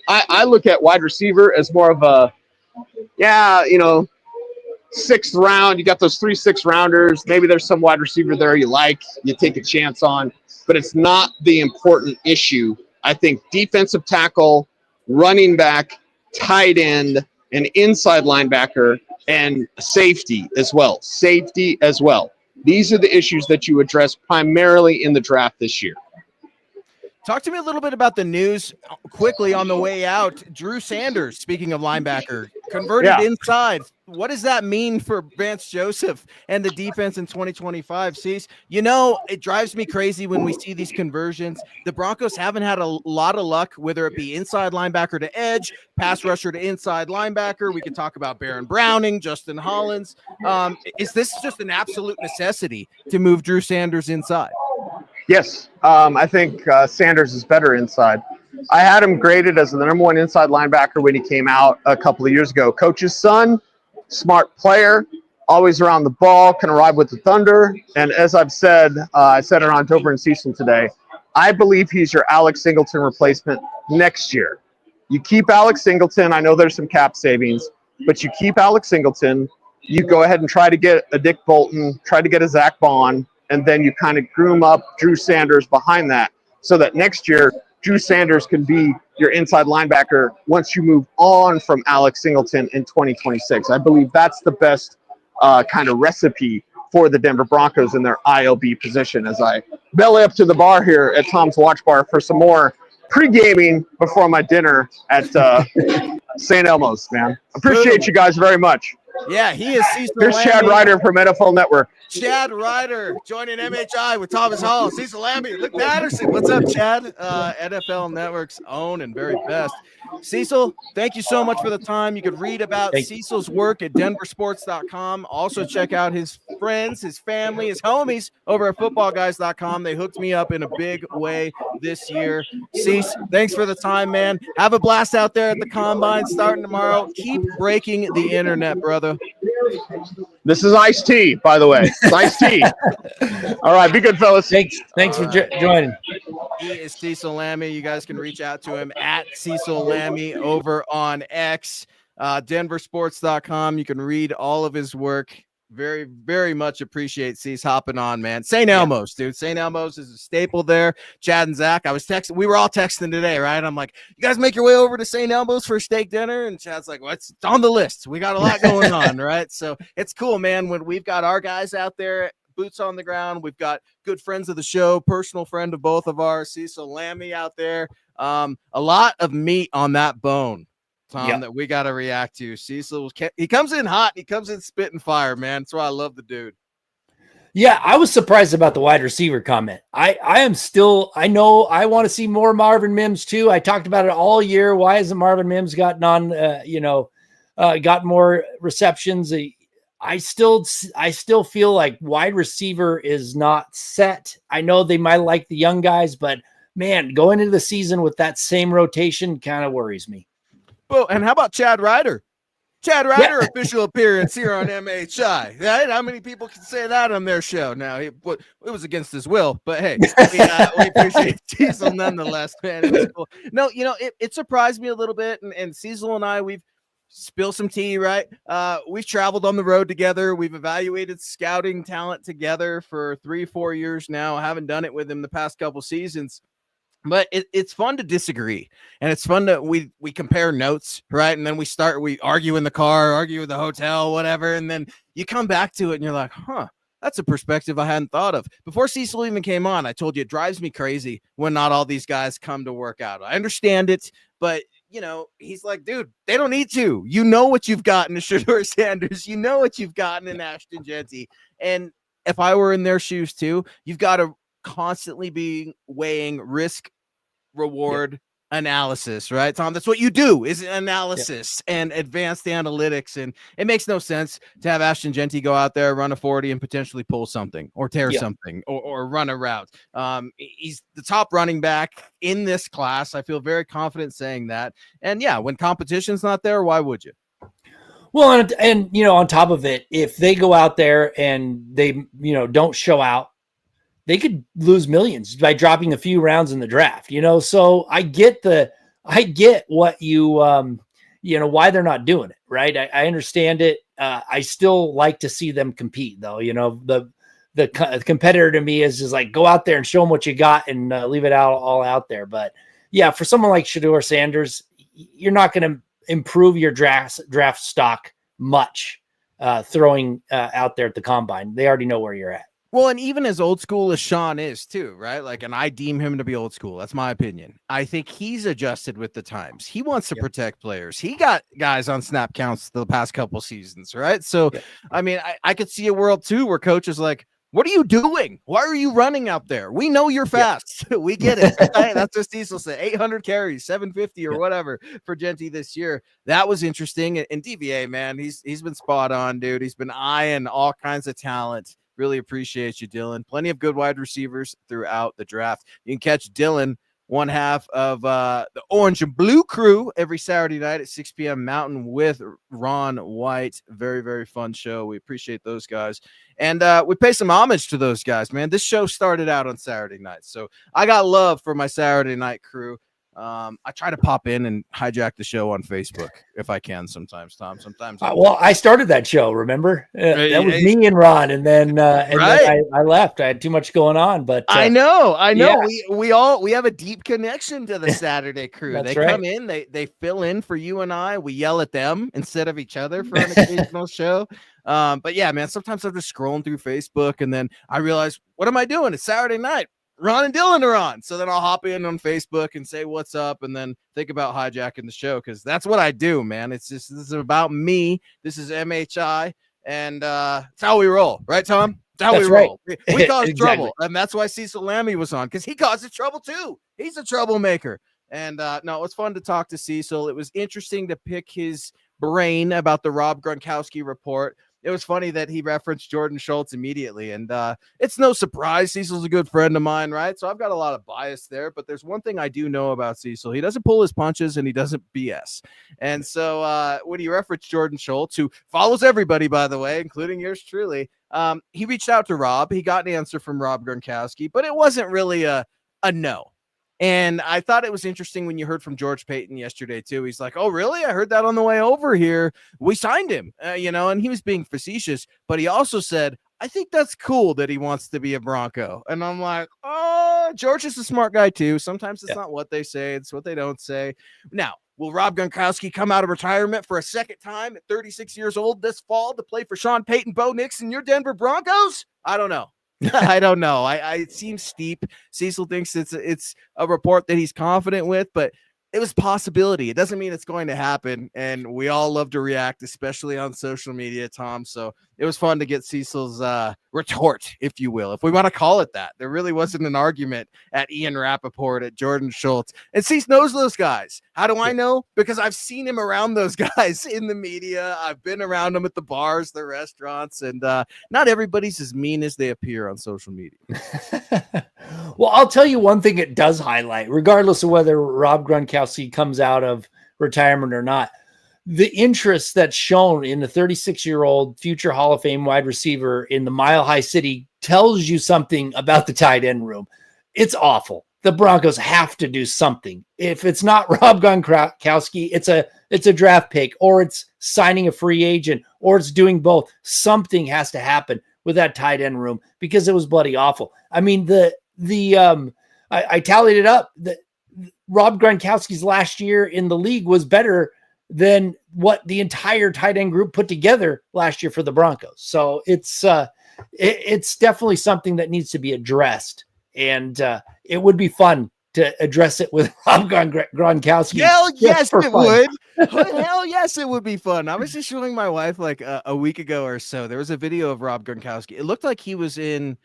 I look at wide receiver as more of a, 6th round. You got those 3 6-rounders. Maybe there's some wide receiver there you take a chance on. But it's not the important issue. I think defensive tackle, running back, tight end, an inside linebacker, and safety as well. These are the issues that you address primarily in the draft this year. Talk to me a little bit about the news quickly on the way out. Drew Sanders, speaking of linebacker, converted inside. What does that mean for Vance Joseph and the defense in 2025? Cease, it drives me crazy when we see these conversions. The Broncos haven't had a lot of luck, whether it be inside linebacker to edge, pass rusher to inside linebacker. We can talk about Baron Browning, Justin Hollins. Is this just an absolute necessity to move Drew Sanders inside? Yes, I think Sanders is better inside. I had him graded as the number 1 inside linebacker when he came out a couple of years ago. Coach's son, smart player, always around the ball, can arrive with the thunder. And as I've said, I said it on Dover and Cecil today, I believe he's your Alex Singleton replacement next year. You keep Alex Singleton. I know there's some cap savings, but you keep Alex Singleton. You go ahead and try to get a Dick Bolton, try to get a Zach Bond, and then you kind of groom up Drew Sanders behind that so that next year Drew Sanders can be your inside linebacker once you move on from Alex Singleton in 2026. I believe that's the best kind of recipe for the Denver Broncos in their ILB position as I belly up to the bar here at Tom's Watch Bar for some more pre-gaming before my dinner at St. Elmo's, man. Appreciate you guys very much. Yeah, he is Cecil Here's Lammey. Chad Ryder from NFL Network. Chad Ryder joining MHI with Thomas Hall, Cecil Lammey, Luke Patterson. What's up, Chad? NFL Network's own and very best. Cecil, thank you so much for the time. You could read about Cecil's work at denversports.com. Also check out his friends, his family, his homies over at footballguys.com. They hooked me up in a big way this year. Cease, thanks for the time, man. Have a blast out there at the Combine starting tomorrow. Keep breaking the internet, brother. This is Ice Tea, by the way. It's Ice Tea. All right, be good, fellas. Thanks for joining. He is Cecil Lammey. You guys can reach out to him at Cecil Lammey over on X, denversports.com. You can read all of his work. Very, very much appreciate Cease hopping on, man. St. Elmo's, dude. St. Elmo's is a staple there. Chad and Zach, we were all texting today, right? I'm like, you guys make your way over to St. Elmo's for steak dinner? And Chad's like, well, it's on the list. We got a lot going on, right? So it's cool, man, when we've got our guys out there boots on the ground. We've got good friends of the show, personal friend of both of ours, Cecil Lammey out there. A lot of meat on that bone, Tom, that we got to react to. Cecil, he comes in hot. He comes in spitting fire, man. That's why I love the dude. Yeah, I was surprised about the wide receiver comment. I know I want to see more Marvin Mims too. I talked about it all year. Why hasn't Marvin Mims gotten on, got more receptions? I still feel like wide receiver is not set. I know they might like the young guys, but man, going into the season with that same rotation kind of worries me. Well, and how about Chad Ryder? Official appearance here on MHI. Right? How many people can say that on their show? Now, it was against his will, but hey, we appreciate Cecil nonetheless, man. It was cool. No, it surprised me a little bit, and Cecil and I, we've spilled some tea, right? We've traveled on the road together. We've evaluated scouting talent together for 3-4 years now. I haven't done it with him the past couple seasons. But it's fun to disagree, and it's fun to we compare notes, right? And then we argue in the car, argue in the hotel, whatever, and then you come back to it and you're like, that's a perspective I hadn't thought of. Before Cecil even came on, I told you it drives me crazy when not all these guys come to work out. I understand it, but he's like, dude, they don't need to. You know what you've gotten in Shedeur Sanders. You know what you've gotten in Ashton Jeanty. And if I were in their shoes too, you've got to constantly be weighing risk reward analysis, right, Tom? That's what you do, is analysis and advanced analytics. And it makes no sense to have Ashton Jeanty go out there, run a 40 and potentially pull something or tear something or run a route. He's the top running back in this class. I feel very confident saying that. And when competition's not there, why would you? Well, and on top of it, if they go out there and they, don't show out, they could lose millions by dropping a few rounds in the draft, So I get what you, why they're not doing it, right? I understand it. I still like to see them compete, though. The competitor to me is just like, go out there and show them what you got and leave it all out there. But for someone like Shedeur Sanders, you're not going to improve your draft stock much throwing out there at the combine. They already know where you're at. Well, and even as old school as Sean is too, right? Like, and I deem him to be old school. That's my opinion. I think he's adjusted with the times. He wants to protect players. He got guys on snap counts the past couple seasons, right? So, I mean, I could see a world too where coach is like, what are you doing? Why are you running out there? We know you're fast. We get it. Right? That's what Cecil said. 800 carries, 750 or whatever for Jeanty this year. That was interesting. And DVA, man, he's been spot on, dude. He's been eyeing all kinds of talent. Really appreciate you, Dylan. Plenty of good wide receivers throughout the draft. You can catch Dylan, one half of the Orange and Blue Crew, every Saturday night at 6 p.m. Mountain with Ron White. Very, very fun show. We appreciate those guys. And we pay some homage to those guys, man. This show started out on Saturday night, so I got love for my Saturday night crew. I try to pop in and hijack the show on Facebook if I can sometimes, Tom. Sometimes. I started that show, remember? That was me and Ron, and then then I left. I had too much going on, but I know. Yeah. We have a deep connection to the Saturday crew. They come in, they fill in for you and I. We yell at them instead of each other for an occasional show. But yeah, man, sometimes I'm just scrolling through Facebook and then I realize, what am I doing? It's Saturday night. Ron and Dylan are on. So then I'll hop in on Facebook and say what's up and then think about hijacking the show, because that's what I do, man. It's just, this is about me. This is MHI, and it's how we roll. Right, Tom? It's how we roll. We cause trouble. And that's why Cecil Lammey was on, because he causes trouble too. He's a troublemaker. And no, it was fun to talk to Cecil. It was interesting to pick his brain about the Rob Gronkowski report. It was funny that he referenced Jordan Schultz immediately, and it's no surprise. Cecil's a good friend of mine, right? So I've got a lot of bias there, but there's one thing I do know about Cecil. He doesn't pull his punches, and he doesn't BS. And so when he referenced Jordan Schultz, who follows everybody, by the way, including yours truly, he reached out to Rob. He got an answer from Rob Gronkowski, but it wasn't really a no. And I thought it was interesting when you heard from George Paton yesterday, too. He's like, oh, really? I heard that on the way over here. We signed him, and he was being facetious. But he also said, I think that's cool that he wants to be a Bronco. And I'm like, oh, George is a smart guy, too. Sometimes it's not what they say. It's what they don't say. Now, Will Rob Gronkowski come out of retirement for a second time at 36 years old this fall to play for Sean Payton, Bo Nix, and your Denver Broncos? I don't know. I don't know. It seems steep. Cecil thinks it's a report that he's confident with, but it was a possibility. It doesn't mean it's going to happen. And we all love to react, especially on social media, Tom. So it was fun to get Cecil's retort, if you will, if we want to call it that. There really wasn't an argument at Ian Rappaport, at Jordan Schultz. And Cecil knows those guys. How do I know? Because I've seen him around those guys in the media. I've been around them at the bars, the restaurants, and not everybody's as mean as they appear on social media. Well, I'll tell you one thing it does highlight, regardless of whether Rob Gronkowski comes out of retirement or not. The interest that's shown in the 36-year-old future Hall of Fame wide receiver in the Mile High City tells you something about the tight end room. It's awful. The Broncos have to do something. If it's not Rob Gronkowski, it's a draft pick, or it's signing a free agent, or it's doing both. Something has to happen with that tight end room because it was bloody awful. I mean, I tallied it up. Rob Gronkowski's last year in the league was better than what the entire tight end group put together last year for the Broncos. So it's definitely something that needs to be addressed, and it would be fun to address it with Rob Gronkowski. Hell yes, it would. Hell yes, it would be fun. I was just showing my wife like a week ago or so. There was a video of Rob Gronkowski. It looked like he was in,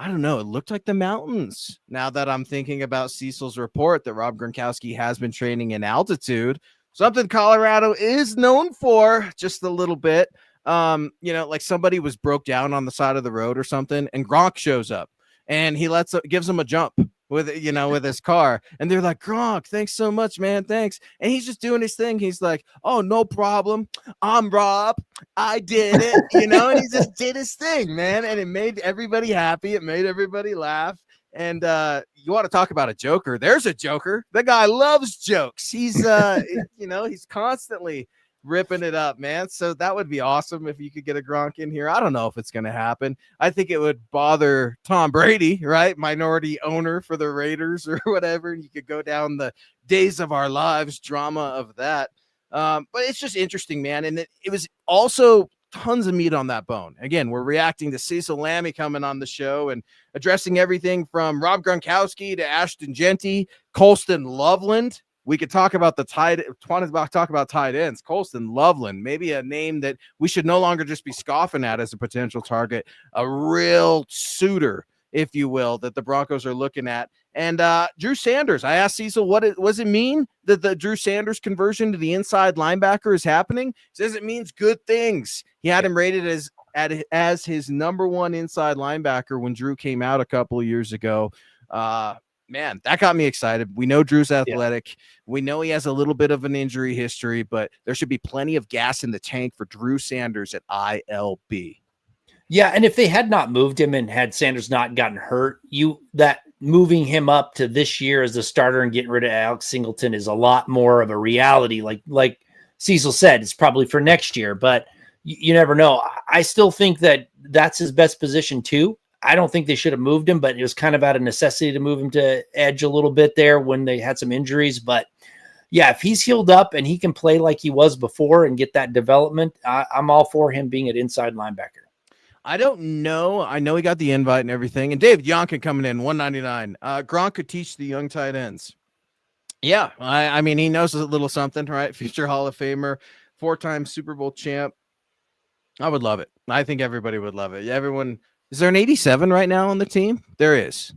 I don't know, it looked like the mountains. Now that I'm thinking about Cecil's report that Rob Gronkowski has been training in altitude, something Colorado is known for just a little bit. Like somebody was broke down on the side of the road or something, and Gronk shows up and he gives him a jump with his car, and they're like, Gronk, thanks so much, man, thanks. And he's just doing his thing. He's like, oh, no problem, I'm Rob, I did it, and he just did his thing, man, and it made everybody happy. It made everybody laugh. And you want to talk about a joker? There's a joker. The guy loves jokes. He's he's constantly ripping it up, man. So that would be awesome if you could get a Gronk in here. I don't know if it's going to happen. I think it would bother Tom Brady, right? Minority owner for the Raiders or whatever. And you could go down the days of our lives drama of that. But it's just interesting, man. And it was also tons of meat on that bone. Again, we're reacting to Cecil Lammey coming on the show and addressing everything from Rob Gronkowski to Ashton Genty, Colston Loveland. We could talk about tight ends. Colston Loveland, maybe a name that we should no longer just be scoffing at as a potential target, a real suitor, if you will, that the Broncos are looking at. And Drew Sanders, I asked Cecil, what does it mean that the Drew Sanders conversion to the inside linebacker is happening? He says it means good things. He had him rated as his number one inside linebacker when Drew came out a couple of years ago. Man, that got me excited. We know Drew's athletic. Yeah. We know he has a little bit of an injury history, but there should be plenty of gas in the tank for Drew Sanders at ILB. Yeah, and if they had not moved him and had Sanders not gotten hurt, that moving him up to this year as a starter and getting rid of Alex Singleton is a lot more of a reality. Like Cecil said, it's probably for next year, but you never know. I still think that that's his best position too. I don't think they should have moved him, but it was kind of out of necessity to move him to edge a little bit there when they had some injuries. But yeah, if he's healed up and he can play like he was before and get that development, I'm all for him being an inside linebacker. I don't know. I know he got the invite and everything. And David Yonkin coming in, 199. Gronk could teach the young tight ends. Yeah, I mean, he knows a little something, right? Future Hall of Famer, 4-time Super Bowl champ. I would love it. I think everybody would love it. Everyone. Is there an 87 right now on the team? There is.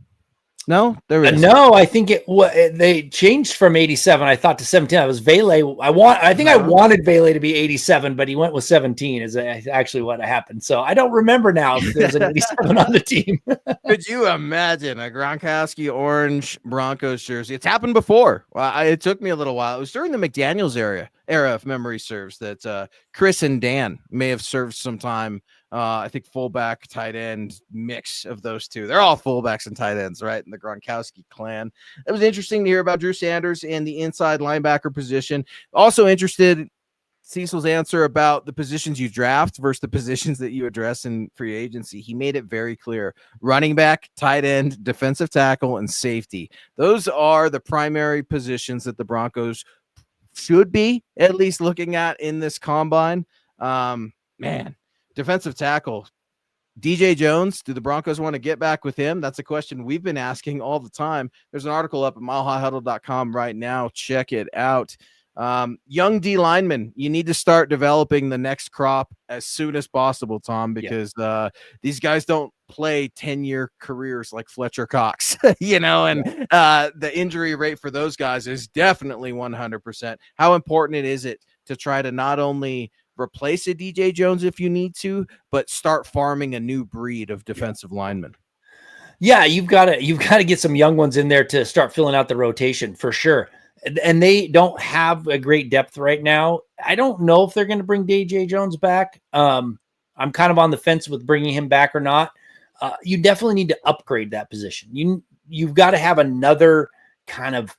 No, there is. No, I think they changed from 87. I thought to 17. I was Vele. I wanted Vele to be 87, but he went with 17. Is actually what happened. So I don't remember now if there's an 87 on the team. Could you imagine a Gronkowski orange Broncos jersey? It's happened before. It took me a little while. It was during the McDaniels era, if memory serves, that Chris and Dan may have served some time. I think fullback, tight end mix of those two. They're all fullbacks and tight ends, right? In the Gronkowski clan. It was interesting to hear about Drew Sanders and the inside linebacker position. Also interested Cecil's answer about the positions you draft versus the positions that you address in free agency. He made it very clear. Running back, tight end, defensive tackle, and safety. Those are the primary positions that the Broncos should be at least looking at in this combine. Man, defensive tackle DJ Jones, do the Broncos want to get back with him? That's a question we've been asking all the time. There's an article up at milehighhuddle.com right now. Check it out. Young D lineman, you need to start developing the next crop as soon as possible, Tom, because these guys don't play 10-year careers like Fletcher Cox, and the injury rate for those guys is definitely 100%. How important is it to try to not only replace a DJ Jones if you need to, but start farming a new breed of defensive linemen? Yeah, you've got to get some young ones in there to start filling out the rotation for sure. And they don't have a great depth right now. I don't know if they're going to bring DJ Jones back. I'm kind of on the fence with bringing him back or not. You definitely need to upgrade that position. You've got to have another kind of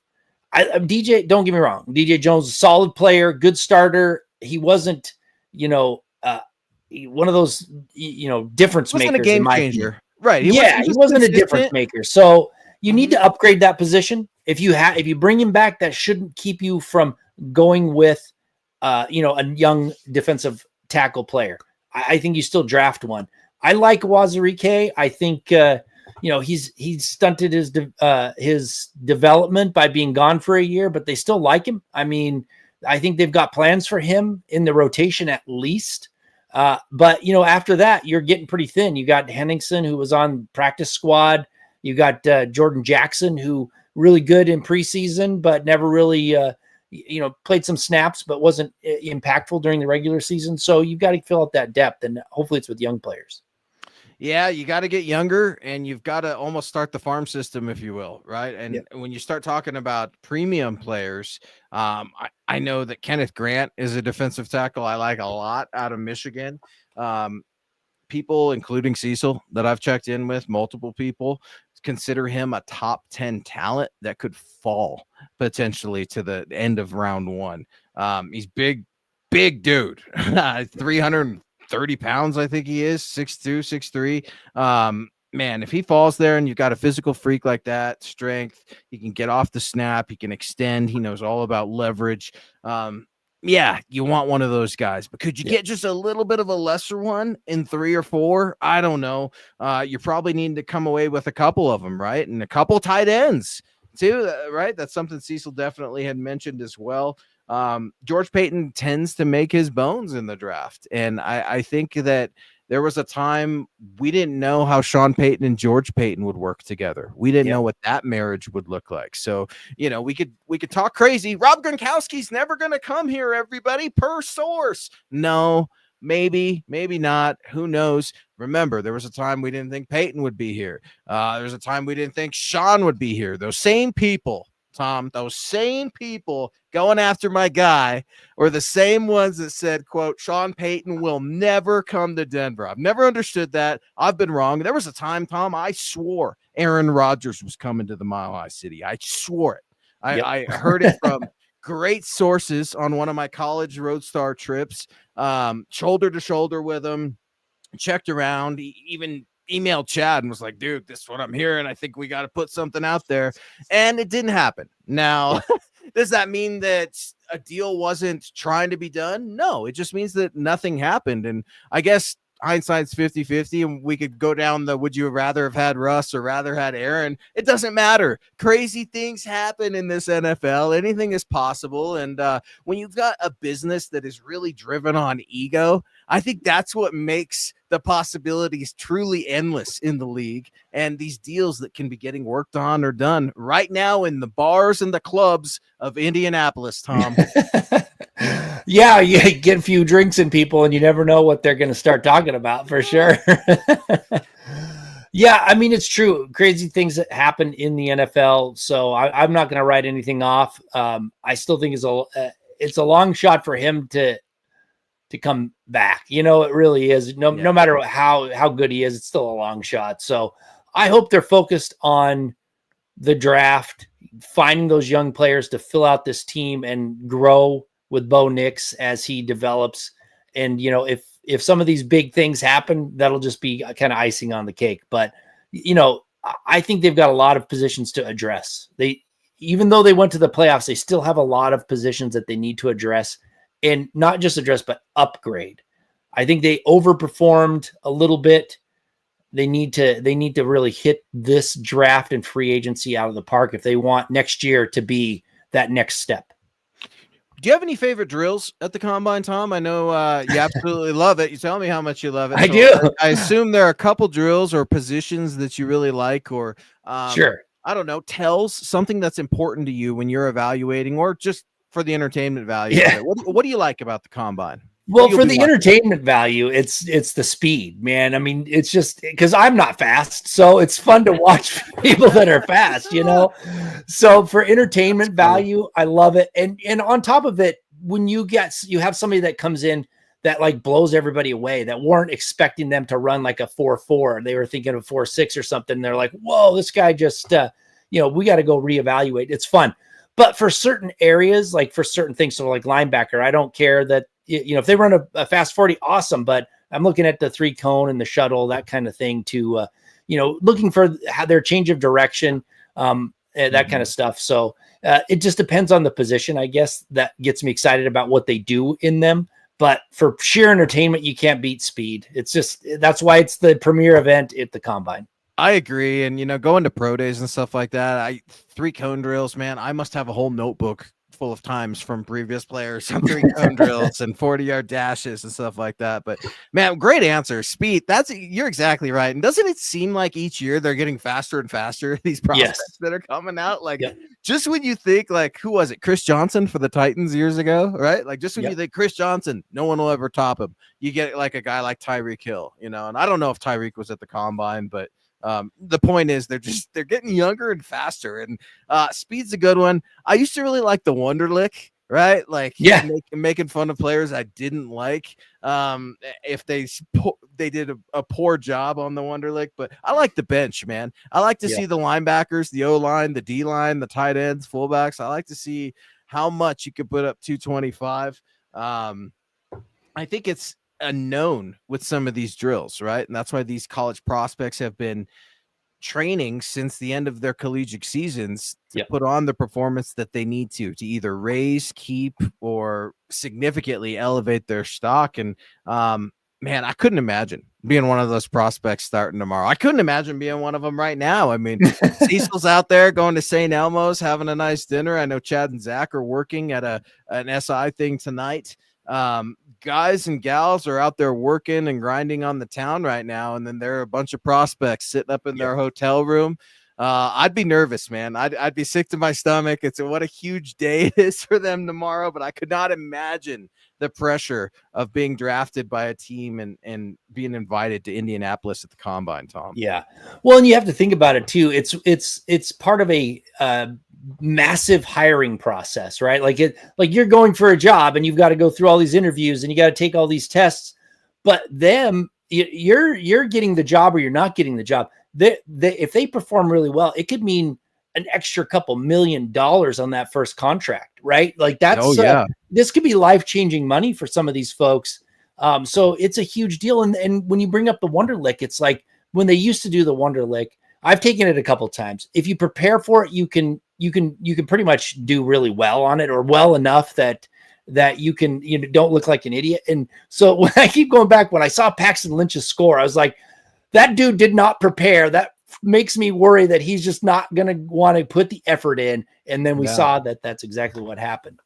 DJ. Don't get me wrong. DJ Jones, a solid player, good starter. He wasn't, one of those, difference makers. Wasn't a game changer, right? He wasn't a difference maker. So you need to upgrade that position. If you bring him back, that shouldn't keep you from going with, a young defensive tackle player. I think you still draft one. I like Wazirike. I think he's stunted his development by being gone for a year, but they still like him. I mean, I think they've got plans for him in the rotation at least. But after that, you're getting pretty thin. You got Henningsen, who was on practice squad. You got Jordan Jackson, who really good in preseason, but never really, played some snaps, but wasn't impactful during the regular season. So you've got to fill out that depth, and hopefully it's with young players. Yeah, you got to get younger, and you've got to almost start the farm system, if you will, right? And when you start talking about premium players, I know that Kenneth Grant is a defensive tackle I like a lot out of Michigan. People, including Cecil, that I've checked in with, multiple people, consider him a top 10 talent that could fall potentially to the end of round one. He's big dude, 330 pounds, I think he is, 6'2", 6'3". Man, if he falls there and you've got a physical freak like that, strength, he can get off the snap, he can extend, he knows all about leverage. Yeah, you want one of those guys, but could you get just a little bit of a lesser one in 3 or 4? I don't know. You probably need to come away with a couple of them, right? And a couple tight ends too, right? That's something Cecil definitely had mentioned as well. George Paton tends to make his bones in the draft. And I think that there was a time we didn't know how Sean Payton and George Paton would work together. We didn't know what that marriage would look like. So, we could talk crazy. Rob Gronkowski's never going to come here, everybody, per source. No, maybe not. Who knows? Remember, there was a time we didn't think Payton would be here. There was a time we didn't think Sean would be here. Those same people, Tom, those same people going after my guy were the same ones that said, quote, Sean Payton will never come to Denver. I've never understood that. I've been wrong. There was a time, Tom, I swore Aaron Rodgers was coming to the Mile High City. I swore it. I heard it from great sources on one of my college Roadstar trips, shoulder to shoulder with him, checked around, even emailed Chad and was like, dude, this is what I'm hearing. I think we got to put something out there. And it didn't happen. Now, does that mean that a deal wasn't trying to be done? No, it just means that nothing happened. And I guess hindsight's 50-50, and we could go down the would you rather have had Russ or rather had Aaron. It doesn't matter. Crazy things happen in this NFL. Anything is possible. And when you've got a business that is really driven on ego, I think that's what makes the possibilities truly endless in the league, and these deals that can be getting worked on or done right now in the bars and the clubs of Indianapolis, Tom. Yeah, you get a few drinks in people and you never know what they're going to start talking about for sure. Yeah, I mean, it's true. Crazy things that happen in the NFL. So I'm not going to write anything off. I still think it's a long shot for him to come back. It really is. No matter how good he is, it's still a long shot. So I hope they're focused on the draft, finding those young players to fill out this team and grow with Bo Nix as he develops. And, if some of these big things happen, that'll just be kind of icing on the cake. But, I think they've got a lot of positions to address. even though they went to the playoffs, they still have a lot of positions that they need to address, and not just address, but upgrade. I think they overperformed a little bit. They need to really hit this draft and free agency out of the park if they want next year to be that next step. Do you have any favorite drills at the combine, Tom? I know you absolutely love it. You tell me how much you love it. I do. I assume there are a couple drills or positions that you really like, or Sure. I don't know, tells something that's important to you when you're evaluating, or just for the entertainment value. Yeah. Of it. What do you like about the combine? Well, for the entertainment value, it's the speed, man. I mean, it's just because I'm not fast, so it's fun to watch people that are fast, you know. So for entertainment value, I love it. And on top of it, when you have somebody that comes in that like blows everybody away, that weren't expecting them to run like a 4.4, they were thinking of 4.6 or something. They're like, whoa, this guy just, we got to go reevaluate. It's fun. But for certain areas, like for certain things, so like linebacker, I don't care that, if they run a fast 40, awesome. But I'm looking at the 3-cone and the shuttle, that kind of thing to, looking for how their change of direction, that kind of stuff. So it just depends on the position, I guess. That gets me excited about what they do in them. But for sheer entertainment, you can't beat speed. That's why it's the premier event at the combine. I agree. And, going to pro days and stuff like that, 3-cone drills, man, I must have a whole notebook full of times from previous players on 3-cone drills and 40-yard dashes and stuff like that. But man, great answer. Speed. You're exactly right. And doesn't it seem like each year they're getting faster and faster? These prospects that are coming out, just when you think like, who was it? Chris Johnson for the Titans years ago, right? Like just when you think Chris Johnson, no one will ever top him. You get like a guy like Tyreek Hill, and I don't know if Tyreek was at the combine, but the point is they're getting younger and faster, and speed's a good one. I used to really like the Wonderlick, right? Like making fun of players I didn't like if they did a poor job on the Wonderlick, but I like the bench, man. I like to see the linebackers, the O-line, the D-line, the tight ends, fullbacks. I like to see how much you could put up 225. I think it's unknown with some of these drills, right? And that's why these college prospects have been training since the end of their collegiate seasons to put on the performance that they need to either raise, keep, or significantly elevate their stock. And man, I couldn't imagine being one of those prospects starting tomorrow. I couldn't imagine being one of them right now. I mean, Cecil's out there going to St. Elmo's, having a nice dinner. I know Chad and Zach are working at an SI thing tonight. Guys and gals are out there working and grinding on the town right now, and then there are a bunch of prospects sitting up in their hotel room. I'd be nervous, man. I'd be sick to my stomach. What a huge day it is for them tomorrow, but I could not imagine the pressure of being drafted by a team and being invited to Indianapolis at the combine, Tom. Yeah. Well, and you have to think about it too. It's part of a massive hiring process, right? Like you're going for a job and you've got to go through all these interviews and you got to take all these tests, but you're getting the job or you're not getting the job. If they perform really well, it could mean an extra couple $1 million on that first contract, right? Like that's, this could be life-changing money for some of these folks. So it's a huge deal. And when you bring up the Wonderlick, it's like when they used to do the Wonderlick, I've taken it a couple times. If you prepare for it, you can pretty much do really well on it, or well enough that you don't look like an idiot. And so when I keep going back, when I saw Paxton Lynch's score, I was like, that dude did not prepare. That makes me worry that he's just not going to want to put the effort in. And then we saw that that's exactly what happened.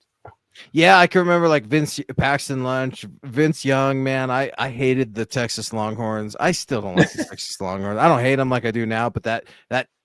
Yeah, I can remember like Paxton Lynch, Vince Young, man. I hated the Texas Longhorns. I still don't like the Texas Longhorns. I don't hate them like I do now, but that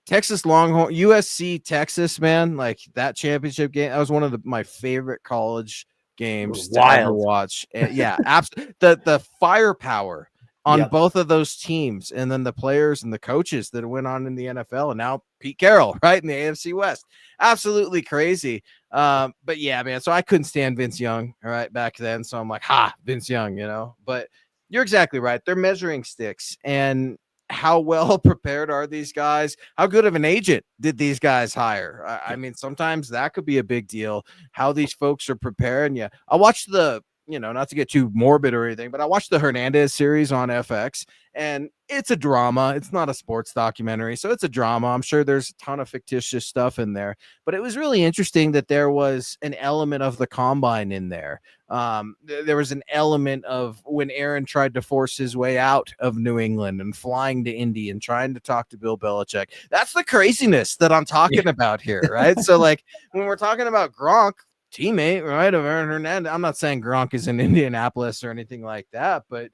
Texas Longhorn, USC Texas, man, like that championship game, that was one of my favorite college games to ever watch. And yeah, absolutely. The firepower on both of those teams, and then the players and the coaches that went on in the NFL, and now Pete Carroll, right, in the AFC West. Absolutely crazy. But yeah, man, so I couldn't stand Vince Young, all right, back then. So I'm like, Vince Young, but you're exactly right. They're measuring sticks, and how well prepared are these guys? How good of an agent did these guys hire? I mean, sometimes that could be a big deal, how these folks are preparing you. I watched the not to get too morbid or anything, but I watched the Hernandez series on FX, and it's a drama. It's not a sports documentary, so it's a drama. I'm sure there's a ton of fictitious stuff in there, but it was really interesting that there was an element of the combine in there. There was an element of when Aaron tried to force his way out of New England and flying to Indy and trying to talk to Bill Belichick. That's the craziness that I'm talking about here, right? So like when we're talking about Gronk, teammate, right, of Aaron Hernandez, I'm not saying Gronk is in Indianapolis or anything like that, but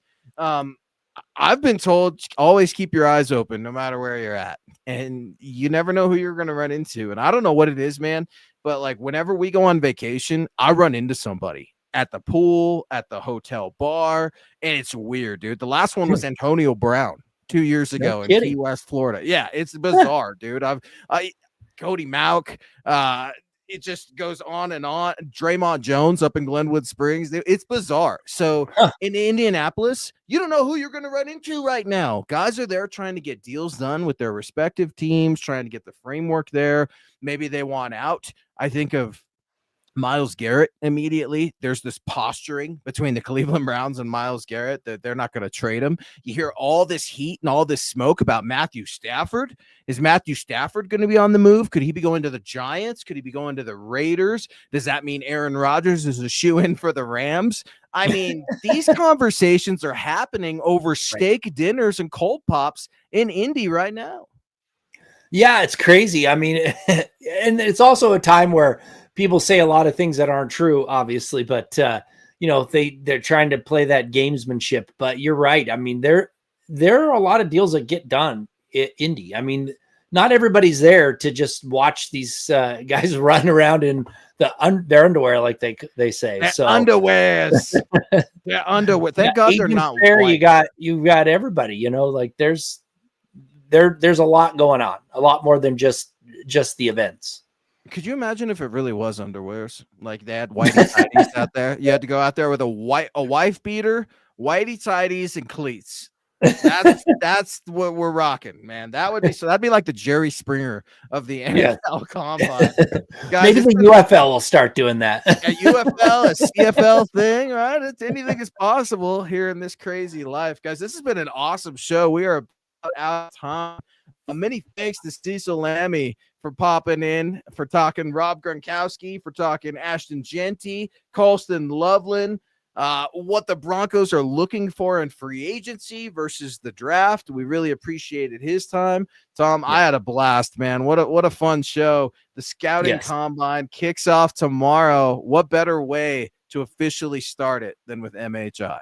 I've been told always keep your eyes open no matter where you're at, and you never know who you're going to run into. And I don't know what it is, man, but like whenever we go on vacation, I run into somebody at the pool, at the hotel bar, and it's weird, dude. The last one was Antonio Brown 2 years ago in Key West, Florida. Yeah, it's bizarre, dude. Cody Mauk, it just goes on and on. Draymond Jones up in Glenwood Springs. It's bizarre. So in Indianapolis, you don't know who you're going to run into right now. Guys are there trying to get deals done with their respective teams, trying to get the framework there. Maybe they want out. I think of Myles Garrett immediately. There's this posturing between the Cleveland Browns and Myles Garrett that they're not going to trade him. You hear all this heat and all this smoke about Matthew Stafford. Is Matthew Stafford going to be on the move? Could he be going to the Giants? Could he be going to the Raiders? Does that mean Aaron Rodgers is a shoe-in for the Rams? I mean, these conversations are happening over steak dinners and cold pops in Indy right now. Yeah, it's crazy. I mean, and it's also a time where people say a lot of things that aren't true, obviously, but they're trying to play that gamesmanship. But you're right. I mean, there are a lot of deals that get done in Indy. I mean, not everybody's there to just watch these guys run around in their underwear, like they say. So underwears, their underwear. Thank God they're not fair. You got everybody. Like there's a lot going on, a lot more than just the events. Could you imagine if it really was underwears? Like they had whitey tighties out there. You had to go out there with a wife beater, whitey tighties, and cleats. That's what we're rocking, man. That'd be like the Jerry Springer of the NFL combine. Guys, maybe the UFL will start doing that. A UFL, a CFL thing, right? Anything is possible here in this crazy life, guys. This has been an awesome show. We are out of time. Many thanks to Cecil Lammey for popping in, for talking Rob Gronkowski, for talking Ashton Genty, Colston Loveland, what the Broncos are looking for in free agency versus the draft. We really appreciated his time. Tom, I had a blast, man. What a fun show. The scouting combine kicks off tomorrow. What better way to officially start it than with MHI?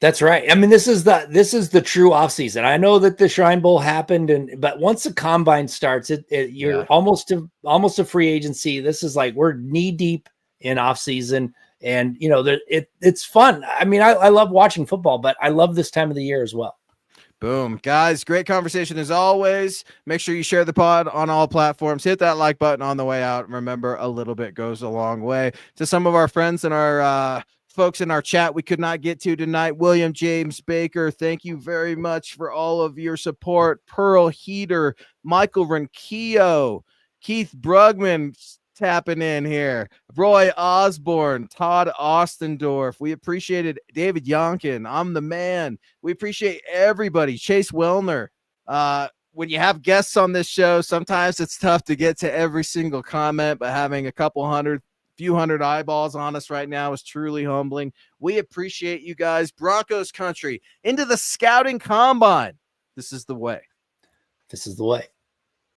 That's right. I mean, this is the true offseason. I know that the Shrine Bowl happened, but once the combine starts, you're almost to free agency. This is like we're knee deep in offseason, and it's fun. I mean, I love watching football, but I love this time of the year as well. Boom, guys, great conversation as always. Make sure you share the pod on all platforms. Hit that like button on the way out. Remember, a little bit goes a long way. To some of our friends and our folks in our chat we could not get to tonight, William James Baker, thank you very much for all of your support. Pearl Heater, Michael Ronquillo, Keith Brugman tapping in here, Roy Osborne, Todd Ostendorf. We appreciated David Yonkin. I'm the man. We appreciate everybody. Chase Wellner. When you have guests on this show, sometimes it's tough to get to every single comment, but having a few hundred eyeballs on us right now is truly humbling. We appreciate you guys. Broncos country into the scouting combine. This is the way. This is the way.